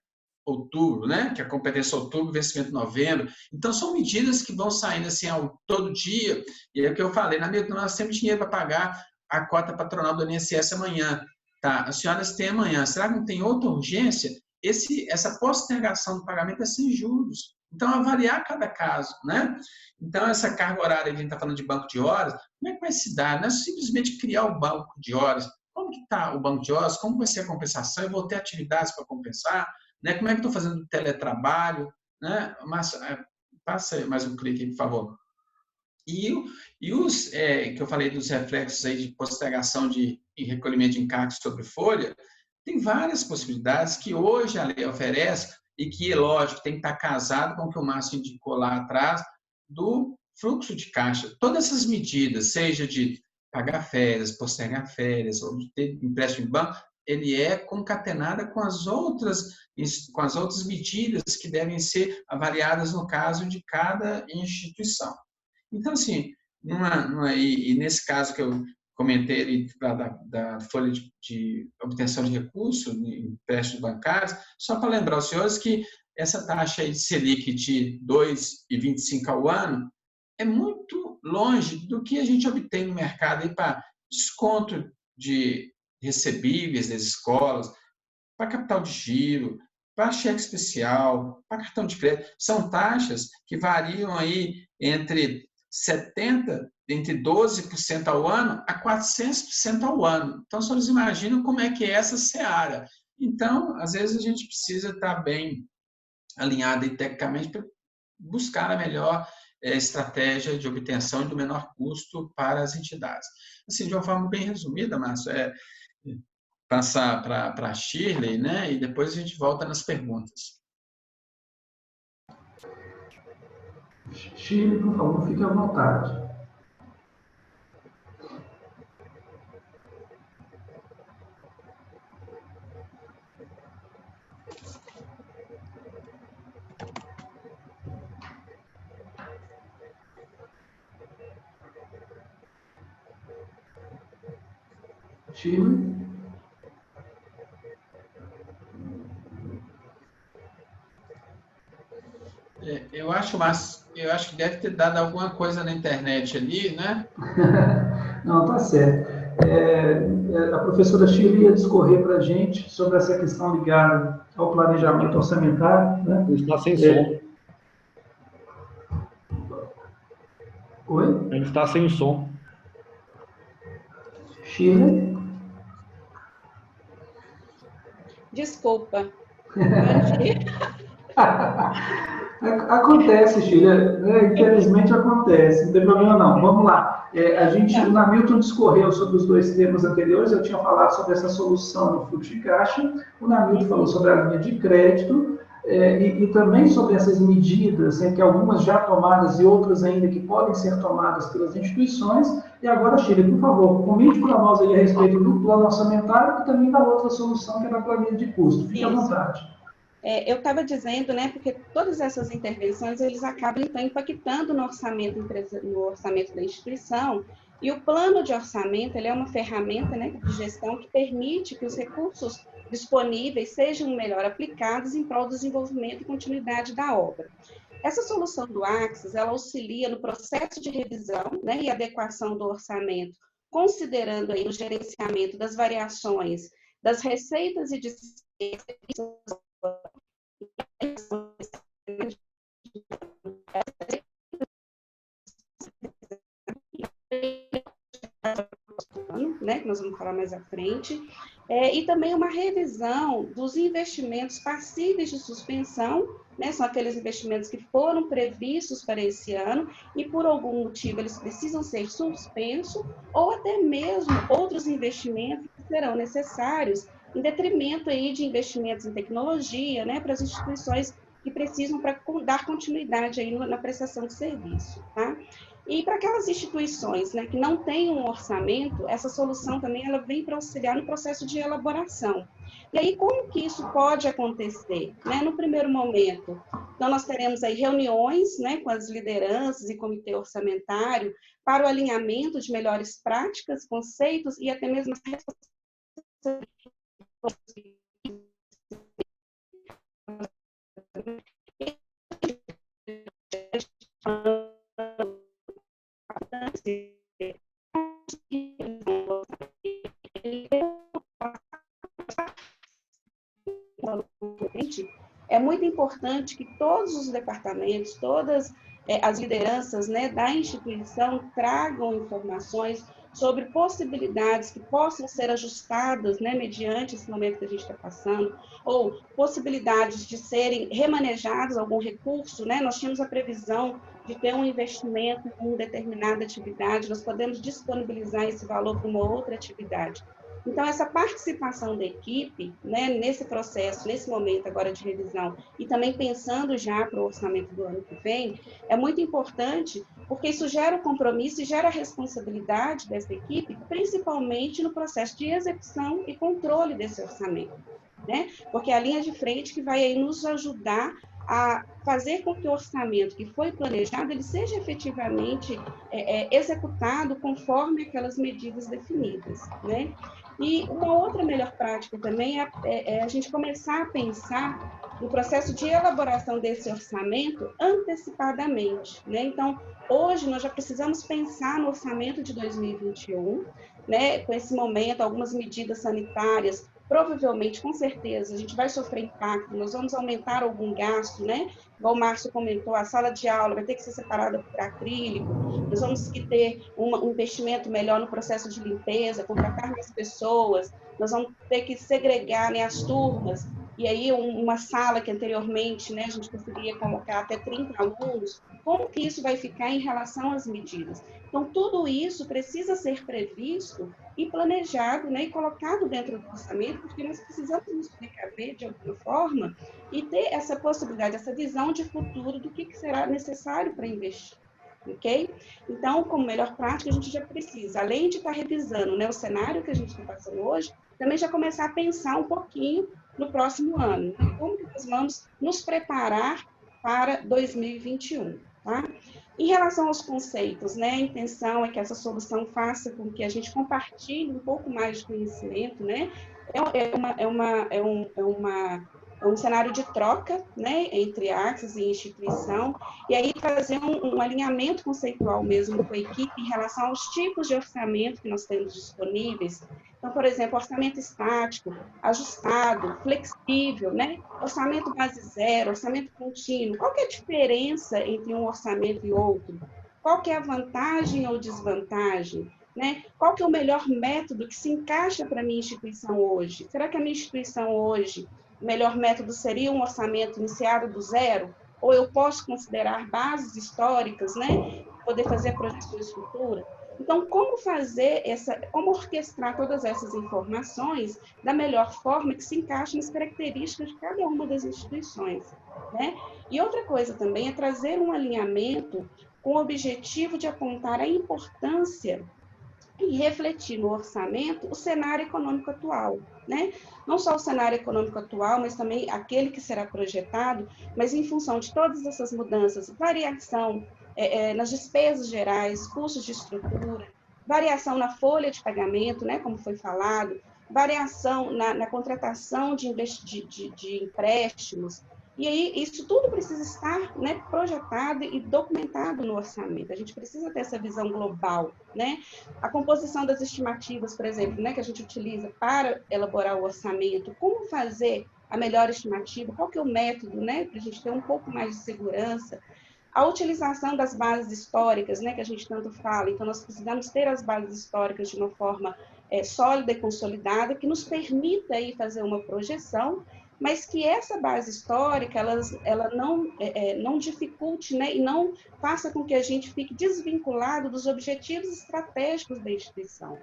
outubro, né, que é a competência outubro, vencimento novembro. Então, são medidas que vão saindo assim todo dia, e é o que eu falei, nós temos dinheiro para pagar a cota patronal do INSS amanhã. Tá? As senhoras têm amanhã. Será que não tem outra urgência? Essa postergação do pagamento é sem juros. Então, avaliar cada caso, né? Então, essa carga horária, a gente está falando de banco de horas, como é que vai se dar? Não é simplesmente criar o banco de horas. Como que está o banco de horas? Como vai ser a compensação? Eu vou ter atividades para compensar? Né? Como é que estou fazendo teletrabalho? Né? Mas, passa mais um clique aí, por favor. E os que eu falei dos reflexos aí de postergação de recolhimento de encargos sobre folha, tem várias possibilidades que hoje a lei oferece e que, lógico, tem que estar casado com o que o Márcio indicou lá atrás do fluxo de caixa. Todas essas medidas, seja de pagar férias, postergar férias, ou de ter empréstimo em banco, ele é concatenada com as outras medidas que devem ser avaliadas no caso de cada instituição. Então, assim, e nesse caso que eu comentei da folha de obtenção de recursos em empréstimos bancários, só para lembrar aos senhores que essa taxa aí de Selic de 2,25 ao ano é muito longe do que a gente obtém no mercado aí para desconto de recebíveis das escolas, para capital de giro, para cheque especial, para cartão de crédito. São taxas que variam aí entre 12% ao ano a 400% ao ano. Então, vocês imaginam como é que é essa seara. Então, às vezes, a gente precisa estar bem alinhado tecnicamente para buscar a melhor estratégia de obtenção e do menor custo para as entidades. Assim, de uma forma bem resumida, Márcio, passar para a Shirley, né? E depois a gente volta nas perguntas. Shirley, por favor, fique à vontade. Shirley? Eu acho que deve ter dado alguma coisa na internet ali, né? Não, tá certo. A professora Shirley ia discorrer para a gente sobre essa questão ligada ao planejamento orçamentário, né? Ele está sem som. Oi? Ele está sem som. Shirley? Desculpa. Acontece, Shirley, né? Infelizmente acontece, não tem problema não. Vamos lá. O Namilton discorreu sobre os dois temas anteriores, eu tinha falado sobre essa solução no fluxo de caixa, o Namilton falou sobre a linha de crédito, e também sobre essas medidas, que algumas já tomadas e outras ainda que podem ser tomadas pelas instituições. E agora, Shirley, por favor, comente para nós aí a respeito do plano orçamentário e também da outra solução, que é a planilha de custo. Fique à vontade. Eu estava dizendo, né, porque todas essas intervenções, eles acabam, então, impactando no orçamento da instituição, e o plano de orçamento, ele é uma ferramenta, né, de gestão que permite que os recursos disponíveis sejam melhor aplicados em prol do desenvolvimento e continuidade da obra. Essa solução do Axis, ela auxilia no processo de revisão, né, e adequação do orçamento, considerando aí o gerenciamento das variações das receitas e despesas né, que nós vamos falar mais à frente, e também uma revisão dos investimentos passíveis de suspensão, né, são aqueles investimentos que foram previstos para esse ano e por algum motivo eles precisam ser suspensos, ou até mesmo outros investimentos que serão necessários em detrimento aí de investimentos em tecnologia, né, para as instituições que precisam para dar continuidade aí na prestação de serviço, tá? E para aquelas instituições, né, que não têm um orçamento, essa solução também ela vem para auxiliar no processo de elaboração. E aí, como que isso pode acontecer? Né? No primeiro momento, então nós teremos aí reuniões, né, com as lideranças e comitê orçamentário para o alinhamento de melhores práticas, conceitos e até mesmo as é muito importante que todos os departamentos, todas as lideranças, né, da instituição tragam informações sobre possibilidades que possam ser ajustadas, né, mediante esse momento que a gente está passando, ou possibilidades de serem remanejados algum recurso, né? Nós tínhamos a previsão de ter um investimento em uma determinada atividade, nós podemos disponibilizar esse valor para uma outra atividade. Então, essa participação da equipe, né, nesse processo, nesse momento agora de revisão, e também pensando já para o orçamento do ano que vem, é muito importante, porque isso gera o compromisso e gera a responsabilidade dessa equipe, principalmente no processo de execução e controle desse orçamento, né? Porque é a linha de frente que vai aí nos ajudar a fazer com que o orçamento que foi planejado, ele seja efetivamente executado conforme aquelas medidas definidas, né? E uma outra melhor prática também é a gente começar a pensar no processo de elaboração desse orçamento antecipadamente, né? Então, hoje nós já precisamos pensar no orçamento de 2021, né? Com esse momento, algumas medidas sanitárias, provavelmente, com certeza, a gente vai sofrer impacto, nós vamos aumentar algum gasto, né? Igual o Márcio comentou, a sala de aula vai ter que ser separada por acrílico, nós vamos ter um investimento melhor no processo de limpeza, contratar mais pessoas, nós vamos ter que segregar, né, as turmas, e aí uma sala que anteriormente, né, a gente conseguia colocar até 30 alunos, como que isso vai ficar em relação às medidas? Então, tudo isso precisa ser previsto e planejado, né, e colocado dentro do orçamento, porque nós precisamos nos precaver de alguma forma e ter essa possibilidade, essa visão de futuro do que será necessário para investir. Ok? Então, como melhor prática, a gente já precisa, além de estar revisando, né, o cenário que a gente está passando hoje, também já começar a pensar um pouquinho no próximo ano. Né? Como que nós vamos nos preparar para 2021, tá? Em relação aos conceitos, né, a intenção é que essa solução faça com que a gente compartilhe um pouco mais de conhecimento, né? um cenário de troca, né, entre Axis e instituição, e aí fazer um alinhamento conceitual mesmo com a equipe em relação aos tipos de orçamento que nós temos disponíveis. Então, por exemplo, orçamento estático, ajustado, flexível, né, orçamento base zero, orçamento contínuo. Qual que é a diferença entre um orçamento e outro? Qual que é a vantagem ou desvantagem? Né? Qual que é o melhor método que se encaixa para a minha instituição hoje? Será que a minha instituição hoje, o melhor método seria um orçamento iniciado do zero? Ou eu posso considerar bases históricas, né? Poder fazer projeções futuras? Então, como orquestrar todas essas informações da melhor forma que se encaixe nas características de cada uma das instituições, né? E outra coisa também é trazer um alinhamento com o objetivo de apontar a importância e refletir no orçamento o cenário econômico atual, né? Não só o cenário econômico atual, mas também aquele que será projetado, mas em função de todas essas mudanças, variação nas despesas gerais, custos de estrutura, variação na folha de pagamento, né, como foi falado, variação na contratação de empréstimos. E aí, isso tudo precisa estar, né, projetado e documentado no orçamento. A gente precisa ter essa visão global, né? A composição das estimativas, por exemplo, né, que a gente utiliza para elaborar o orçamento, como fazer a melhor estimativa, qual que é o método, né, para a gente ter um pouco mais de segurança. A utilização das bases históricas, né, que a gente tanto fala, então nós precisamos ter as bases históricas de uma forma sólida e consolidada, que nos permita aí fazer uma projeção, mas que essa base histórica ela não dificulte, né, e não faça com que a gente fique desvinculado dos objetivos estratégicos da instituição.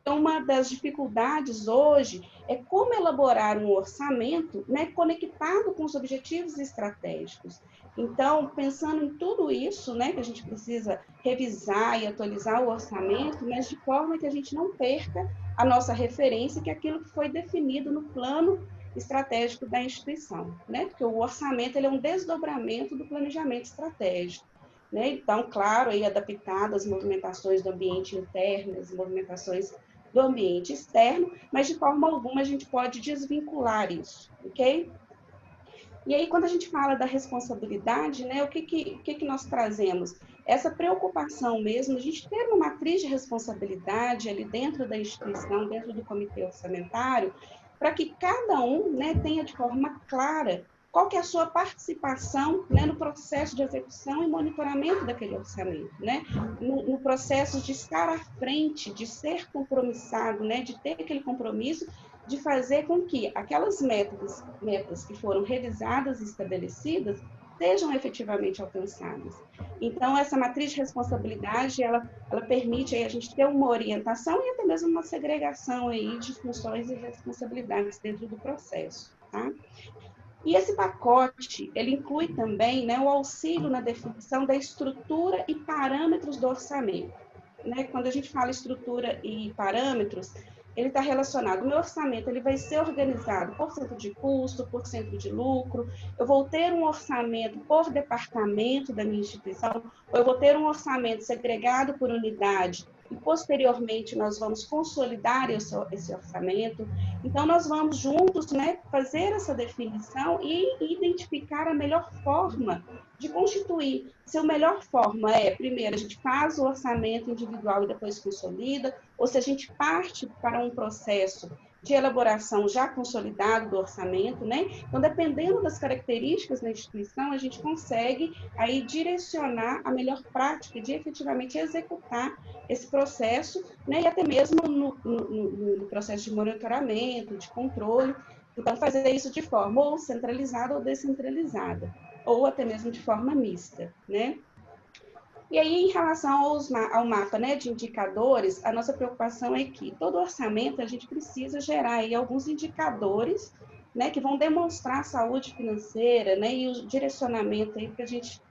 Então, uma das dificuldades hoje é como elaborar um orçamento, né, conectado com os objetivos estratégicos. Então, pensando em tudo isso, né, que a gente precisa revisar e atualizar o orçamento, mas de forma que a gente não perca a nossa referência, que é aquilo que foi definido no plano estratégico da instituição, né? Porque o orçamento ele é um desdobramento do planejamento estratégico. Né? Então, claro, aí adaptado às movimentações do ambiente interno, às movimentações do ambiente externo, mas de forma alguma a gente pode desvincular isso, ok? E aí, quando a gente fala da responsabilidade, né, o que nós trazemos? Essa preocupação mesmo, a gente ter uma matriz de responsabilidade ali dentro da instituição, dentro do comitê orçamentário, para que cada um, né, tenha de forma clara qual que é a sua participação, né, no processo de execução e monitoramento daquele orçamento, né? No processo de estar à frente, de ser compromissado, né, de ter aquele compromisso de fazer com que aquelas metas que foram revisadas e estabelecidas sejam efetivamente alcançadas. Então, essa matriz de responsabilidade, ela permite aí a gente ter uma orientação e até mesmo uma segregação aí de funções e responsabilidades dentro do processo, tá? E esse pacote, ele inclui também, né, o auxílio na definição da estrutura e parâmetros do orçamento. Né? Quando a gente fala estrutura e parâmetros, ele está relacionado, o meu orçamento ele vai ser organizado por cento de custo, por cento de lucro, eu vou ter um orçamento por departamento da minha instituição, ou eu vou ter um orçamento segregado por unidade, e posteriormente nós vamos consolidar esse orçamento. Então, nós vamos juntos, né, fazer essa definição e identificar a melhor forma de constituir. Se a melhor forma primeiro, a gente faz o orçamento individual e depois consolida, ou se a gente parte para um processo de elaboração já consolidado do orçamento, né? Então, dependendo das características da instituição, a gente consegue aí direcionar a melhor prática de efetivamente executar esse processo, né? E até mesmo no processo de monitoramento, de controle. Então, fazer isso de forma ou centralizada ou descentralizada, ou até mesmo de forma mista, né? E aí, em relação ao mapa, né, de indicadores, a nossa preocupação é que todo orçamento a gente precisa gerar aí alguns indicadores, né, que vão demonstrar a saúde financeira, né, e o direcionamento aí para a gente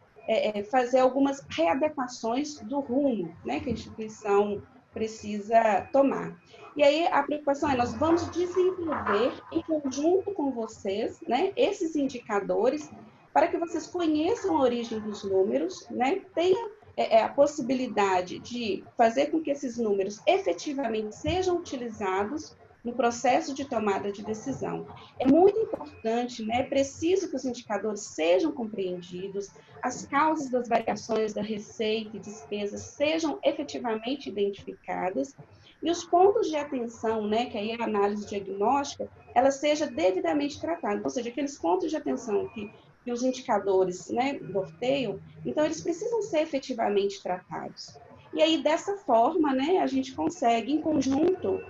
fazer algumas readequações do rumo, né, que a instituição precisa tomar. E aí a preocupação é, nós vamos desenvolver em conjunto com vocês, né, esses indicadores para que vocês conheçam a origem dos números, né, tenham a possibilidade de fazer com que esses números efetivamente sejam utilizados no processo de tomada de decisão. É muito importante, né, é preciso que os indicadores sejam compreendidos, as causas das variações da receita e despesas sejam efetivamente identificadas e os pontos de atenção, né, que aí é a análise diagnóstica, ela seja devidamente tratada. Ou seja, aqueles pontos de atenção que os indicadores, né, norteiam, então eles precisam ser efetivamente tratados. E aí, dessa forma, né, a gente consegue, em conjunto,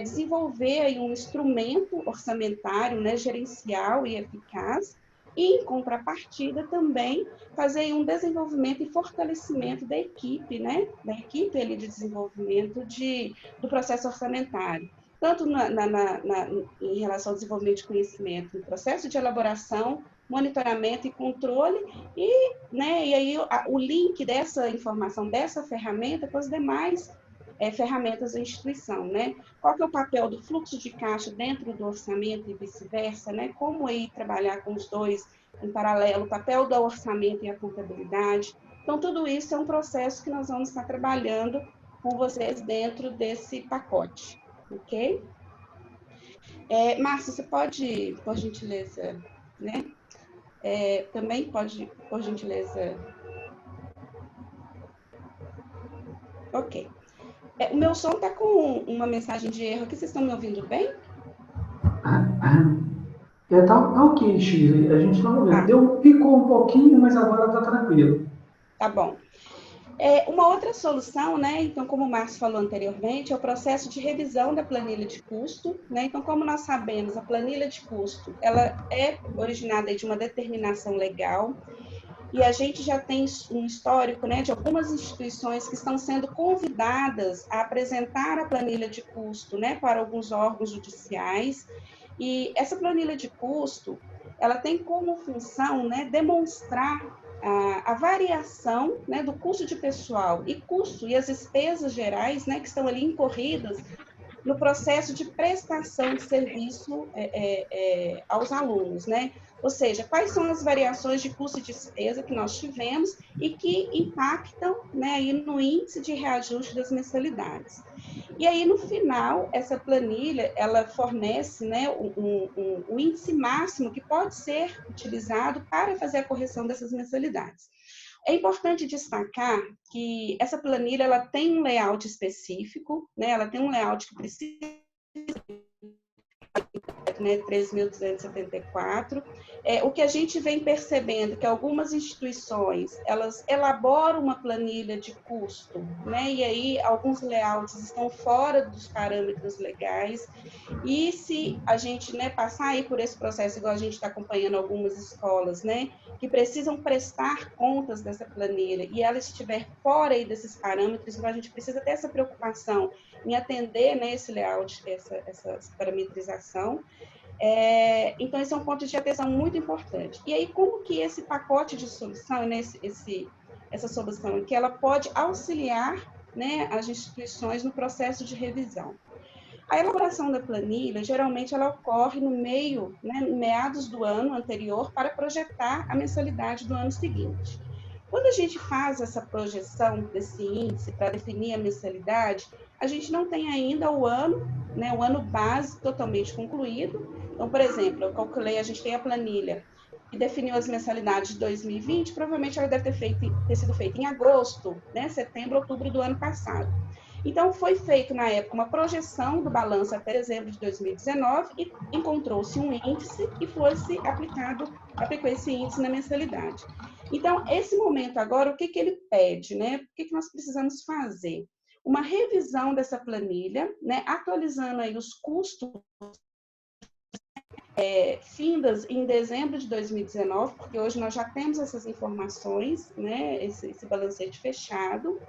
desenvolver aí um instrumento orçamentário, né, gerencial e eficaz, e, em contrapartida, também fazer um desenvolvimento e fortalecimento da equipe, né, da equipe ali de desenvolvimento do processo orçamentário, tanto em relação ao desenvolvimento de conhecimento, no processo de elaboração, monitoramento e controle, e aí o link dessa informação, dessa ferramenta com as demais ferramentas da instituição, né? Qual que é o papel do fluxo de caixa dentro do orçamento e vice-versa, né? Como aí trabalhar com os dois em paralelo, o papel do orçamento e a contabilidade. Então, tudo isso é um processo que nós vamos estar trabalhando com vocês dentro desse pacote, ok? Márcia, você pode, por gentileza, né? Também pode, por gentileza... Ok. O meu som está com uma mensagem de erro aqui, vocês estão me ouvindo bem? Tá ok, Shirley, a gente está ouvindo. Ficou um pouquinho, mas agora está tranquilo. Tá bom. Uma outra solução, né? Então, como o Márcio falou anteriormente, é o processo de revisão da planilha de custo, né? Então, como nós sabemos, a planilha de custo, ela é originada de uma determinação legal, e a gente já tem um histórico, né, de algumas instituições que estão sendo convidadas a apresentar a planilha de custo, né, para alguns órgãos judiciais. E essa planilha de custo, ela tem como função, né, demonstrar a variação, né, do custo de pessoal e as despesas gerais, né, que estão ali incorridas no processo de prestação de serviço aos alunos, né? Ou seja, quais são as variações de custo e despesa que nós tivemos e que impactam, né, aí no índice de reajuste das mensalidades. E aí, no final, essa planilha, ela fornece, né, um índice máximo que pode ser utilizado para fazer a correção dessas mensalidades. É importante destacar que essa planilha ela tem um layout específico, né? Ela tem um layout que precisa, né, 3.274. O que a gente vem percebendo que algumas instituições, elas elaboram uma planilha de custo, né, e aí alguns layouts estão fora dos parâmetros legais, e se a gente, né, passar aí por esse processo, igual a gente está acompanhando algumas escolas, né, que precisam prestar contas dessa planilha, e ela estiver fora aí desses parâmetros, então a gente precisa ter essa preocupação em atender, né, esse layout, essa parametrização. Então, esse é um ponto de atenção muito importante. E aí, como que esse pacote de solução, né, essa solução aqui, ela pode auxiliar, né, as instituições no processo de revisão? A elaboração da planilha, geralmente, ela ocorre no meio, né, meados do ano anterior, para projetar a mensalidade do ano seguinte. Quando a gente faz essa projeção desse índice para definir a mensalidade, a gente não tem ainda o ano, né, o ano base totalmente concluído. Então, por exemplo, eu calculei, a gente tem a planilha que definiu as mensalidades de 2020, provavelmente ela deve ter sido feita em agosto, né, setembro, outubro do ano passado. Então, foi feito, na época, uma projeção do balanço até dezembro de 2019 e encontrou-se um índice e aplicou esse índice na mensalidade. Então, esse momento agora, o que ele pede, né? O que nós precisamos fazer? Uma revisão dessa planilha, né? Atualizando aí os custos findas em dezembro de 2019, porque hoje nós já temos essas informações, né? Esse balancete fechado.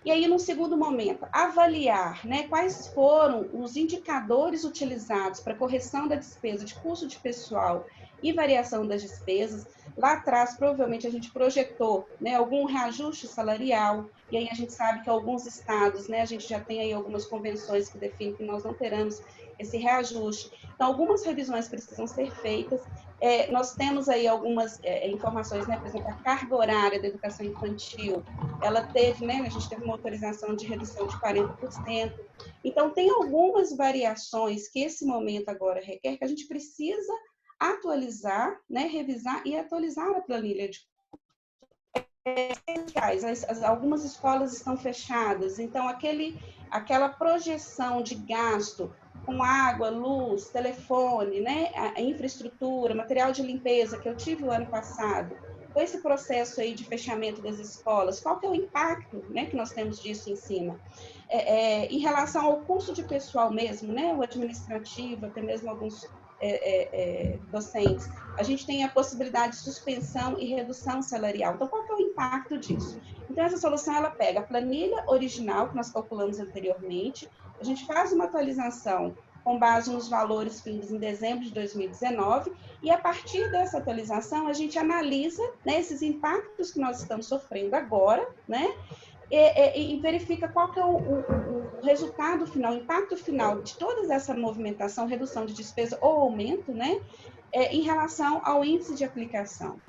E aí, no segundo momento, avaliar, né, quais foram os indicadores utilizados para correção da despesa de custo de pessoal e variação das despesas, Lá atrás, provavelmente, a gente projetou, né, algum reajuste salarial, e aí a gente sabe que alguns estados, né, a gente já tem aí algumas convenções que definem que nós não teremos esse reajuste. Então, algumas revisões precisam ser feitas. Nós temos aí algumas informações, né, por exemplo, a carga horária da educação infantil, ela teve, né, a gente teve uma autorização de redução de 40%. Então, tem algumas variações que esse momento agora requer, que a gente precisa atualizar, né, revisar e atualizar a planilha de algumas escolas estão fechadas, então aquela projeção de gasto com água, luz, telefone, né, a infraestrutura, material de limpeza que eu tive o ano passado, com esse processo aí de fechamento das escolas, qual que é o impacto, né, que nós temos disso em cima? Em relação ao custo de pessoal mesmo, né, o administrativo, até mesmo alguns docentes, a gente tem a possibilidade de suspensão e redução salarial. Então, qual que é o impacto disso? Então, essa solução, ela pega a planilha original que nós calculamos anteriormente, a gente faz uma atualização com base nos valores findos em dezembro de 2019, e a partir dessa atualização, a gente analisa, né, esses impactos que nós estamos sofrendo agora, né, e verifica qual que é o resultado final, o impacto final de toda essa movimentação, redução de despesa ou aumento, né, em relação ao índice de aplicação.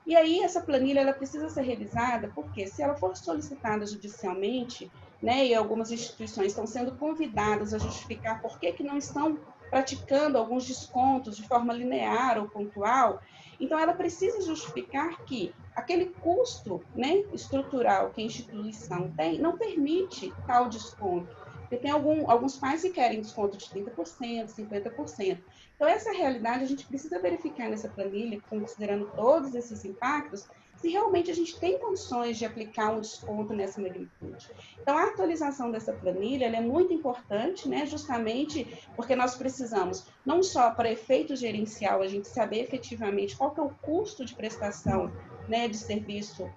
E aí essa planilha ela precisa ser revisada, porque se ela for solicitada judicialmente, né, e algumas instituições estão sendo convidadas a justificar por que não estão praticando alguns descontos de forma linear ou pontual, então ela precisa justificar que aquele custo, né, estrutural que a instituição tem não permite tal desconto. Porque tem alguns pais que querem desconto de 30%, 50%. Então, essa realidade a gente precisa verificar nessa planilha, considerando todos esses impactos, se realmente a gente tem condições de aplicar um desconto nessa magnitude. Então, a atualização dessa planilha ela é muito importante, né, justamente porque nós precisamos, não só para efeito gerencial, a gente saber efetivamente qual que é o custo de prestação, né, de serviço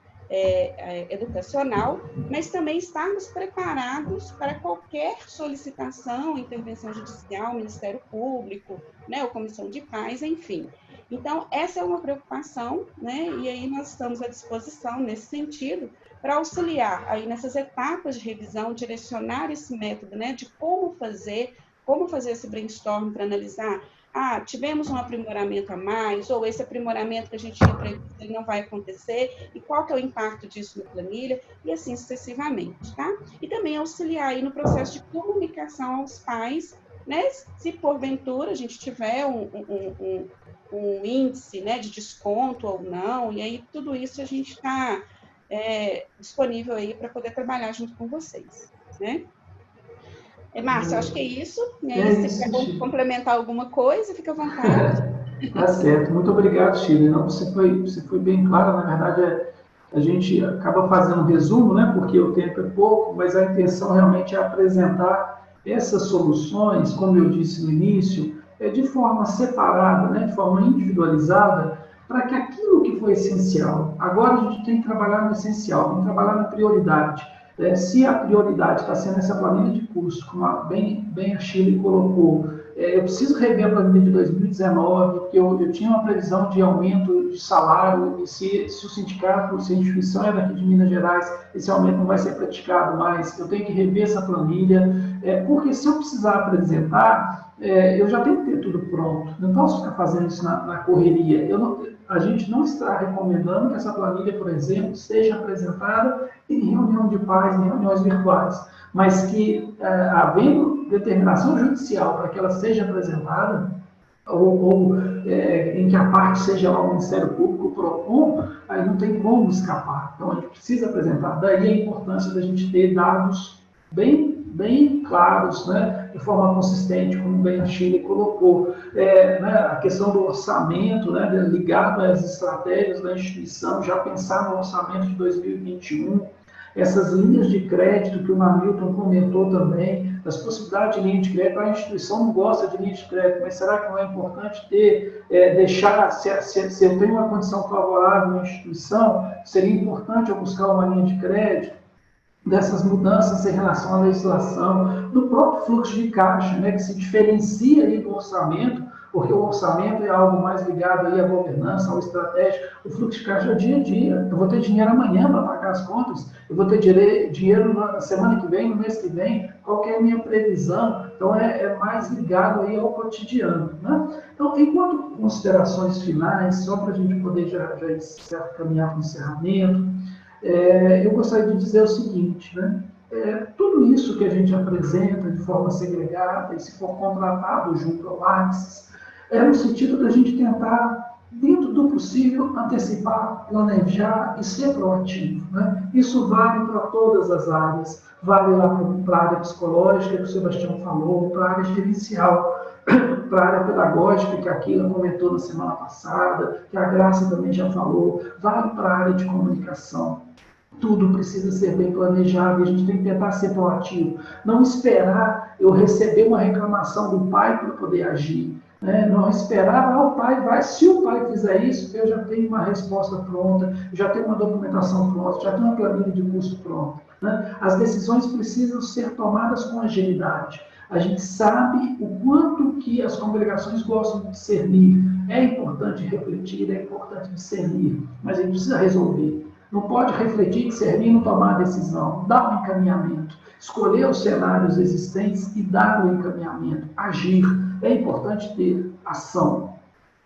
educacional, mas também estarmos preparados para qualquer solicitação, intervenção judicial, Ministério Público, né, ou Comissão de Paz, enfim. Então, essa é uma preocupação, né, e aí nós estamos à disposição nesse sentido para auxiliar aí nessas etapas de revisão, direcionar esse método, né, de como fazer esse brainstorm para analisar tivemos um aprimoramento a mais, ou esse aprimoramento que a gente tinha previsto, ele não vai acontecer, e qual que é o impacto disso na planilha, e assim sucessivamente, tá? E também auxiliar aí no processo de comunicação aos pais, né? Se porventura a gente tiver um índice, né, de desconto ou não, e aí tudo isso a gente está disponível aí para poder trabalhar junto com vocês, né? Márcio, acho que é isso. E aí, se quer complementar alguma coisa, fica à vontade. Tá certo. Muito obrigado, Shirley. Não, você foi bem clara. Na verdade, a gente acaba fazendo um resumo, né? Porque o tempo é pouco, mas a intenção realmente é apresentar essas soluções, como eu disse no início, de forma separada, né? De forma individualizada, para que aquilo que foi essencial, agora a gente tem que trabalhar no essencial, tem que trabalhar na prioridade. Se a prioridade está sendo essa planilha de custo, como bem a Shirley colocou, eu preciso rever a planilha de 2019, porque eu tinha uma previsão de aumento de salário, e se o sindicato, se a instituição é daqui de Minas Gerais, esse aumento não vai ser praticado mais, eu tenho que rever essa planilha, porque se eu precisar apresentar, eu já tenho que ter tudo pronto, não posso ficar fazendo isso na correria. A gente não está recomendando que essa planilha, por exemplo, seja apresentada em reunião de pais, em reuniões virtuais, mas que, havendo determinação judicial para que ela seja apresentada, ou em que a parte seja lá o Ministério Público, o PROCON, aí não tem como escapar. Então, a gente precisa apresentar. Daí a importância da gente ter dados bem claros, né, de forma consistente, como bem a Shirley colocou. Né, a questão do orçamento, né, ligado às estratégias da instituição, já pensar no orçamento de 2021, essas linhas de crédito que o Hamilton comentou também, as possibilidades de linha de crédito. A instituição não gosta de linha de crédito, mas será que não é importante deixar, se eu tenho uma condição favorável na instituição, seria importante eu buscar uma linha de crédito? Dessas mudanças em relação à legislação, do próprio fluxo de caixa, né, que se diferencia aí do orçamento, porque o orçamento é algo mais ligado aí à governança, ao estratégico, o fluxo de caixa é dia a dia. Eu vou ter dinheiro amanhã para pagar as contas, eu vou ter dinheiro na semana que vem, no mês que vem, qual que é a minha previsão? Então, é mais ligado aí ao cotidiano, né? Então, enquanto considerações finais, só para a gente poder já caminhar para o encerramento, eu gostaria de dizer o seguinte, né? Tudo isso que a gente apresenta de forma segregada, e se for contratado junto ao Axis, é no sentido da gente tentar, dentro do possível, antecipar, planejar e ser proativo, né? Isso vale para todas as áreas, vale lá para a área psicológica, que o Sebastião falou, para a área gerencial, para a área pedagógica, que a Keila comentou na semana passada, que a Graça também já falou, vale para a área de comunicação. Tudo precisa ser bem planejado e a gente tem que tentar ser proativo. Não esperar eu receber uma reclamação do pai para poder agir. Né? Não esperar, o pai vai, se o pai fizer isso, eu já tenho uma resposta pronta, já tenho uma documentação pronta, já tenho uma planilha de curso pronta. Né? As decisões precisam ser tomadas com agilidade. A gente sabe o quanto que as congregações gostam de discernir. É importante refletir, é importante discernir, mas a gente precisa resolver. Não pode refletir, discernir e não tomar decisão. Dar um encaminhamento. Escolher os cenários existentes e dar o encaminhamento. Agir. É importante ter ação.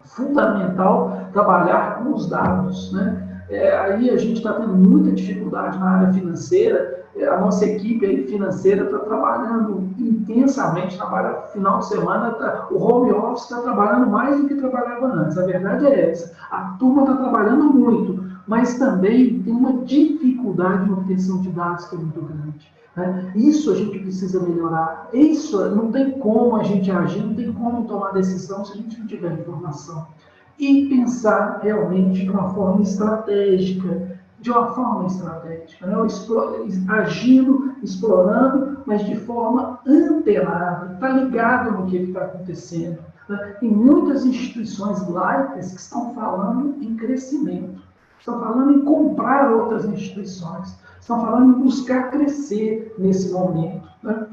Fundamental trabalhar com os dados. Né? Aí a gente está tendo muita dificuldade na área financeira. A nossa equipe financeira está trabalhando intensamente, trabalha final de semana, o home office está trabalhando mais do que trabalhava antes. A verdade é essa. A turma está trabalhando muito, mas também tem uma dificuldade na obtenção de dados que é muito grande. Né? Isso a gente precisa melhorar. Isso não tem como a gente agir, não tem como tomar decisão se a gente não tiver informação. E pensar realmente de uma forma estratégica, né? Agindo, explorando, mas de forma antenada, está ligado no que está acontecendo. Né? Tem muitas instituições laicas que estão falando em crescimento, estão falando em comprar outras instituições, estão falando em buscar crescer nesse momento. Né?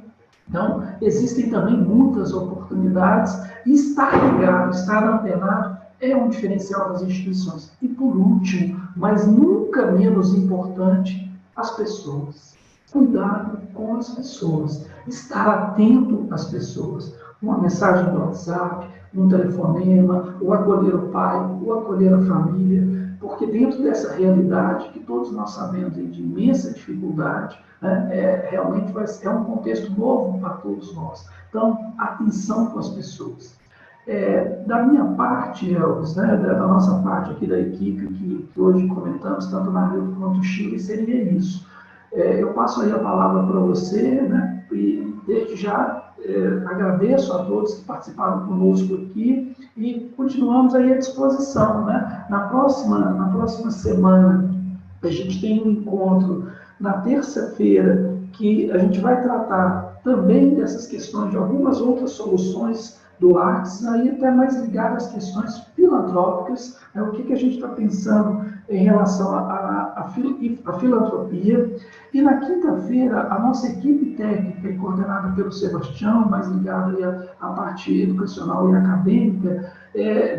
Então, existem também muitas oportunidades e estar ligado, estar antenado é um diferencial das instituições. E por último, mas nunca menos importante, as pessoas. Cuidado com as pessoas, estar atento às pessoas. Uma mensagem do WhatsApp, um telefonema, o acolher o pai, o acolher a família, porque dentro dessa realidade que todos nós sabemos de imensa dificuldade, né, realmente é um contexto novo para todos nós. Então, atenção com as pessoas. Da minha parte, Elvis, né, da nossa parte aqui da equipe, que hoje comentamos, tanto na Rio quanto no Chile, seria isso. Eu passo aí a palavra para você, né, e desde já agradeço a todos que participaram conosco aqui e continuamos aí à disposição. Né? Na próxima semana, a gente tem um encontro na terça-feira que a gente vai tratar também dessas questões de algumas outras soluções do Axis, aí até mais ligado às questões filantrópicas, né? O que a gente está pensando em relação à filantropia. E na quinta-feira, a nossa equipe técnica, coordenada pelo Sebastião, mais ligada à parte educacional e acadêmica,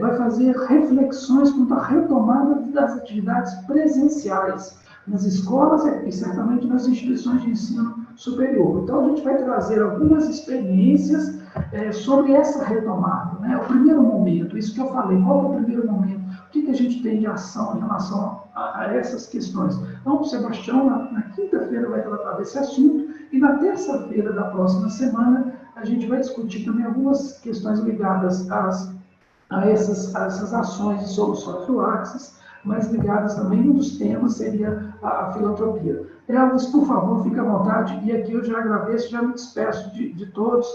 vai fazer reflexões quanto à retomada das atividades presenciais nas escolas e certamente nas instituições de ensino superior. Então, a gente vai trazer algumas experiências sobre essa retomada. Né? O primeiro momento, isso que eu falei, qual é o primeiro momento? O que a gente tem de ação em relação a essas questões? Então, o Sebastião, na quinta-feira, vai tratar desse assunto e na terça-feira da próxima semana, a gente vai discutir também algumas questões ligadas a essas ações e soluções do Axis, mas ligadas também, um dos temas seria a filantropia. Elvis, por favor, fique à vontade, e aqui eu já agradeço, já me despeço de todos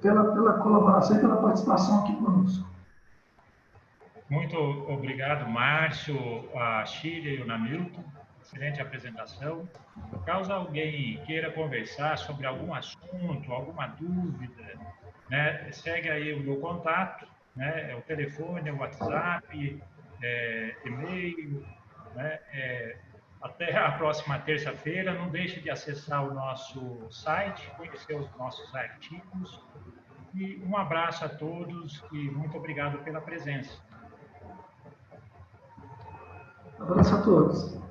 pela colaboração e pela participação aqui conosco. Muito obrigado, Márcio, a Sheila e o Namilton. Excelente apresentação. Caso alguém queira conversar sobre algum assunto, alguma dúvida, né, segue aí o meu contato, né, o telefone, o WhatsApp, e-mail, né, até a próxima terça-feira. Não deixe de acessar o nosso site, conhecer os nossos artigos E um abraço a todos e muito obrigado pela presença. Um abraço a todos.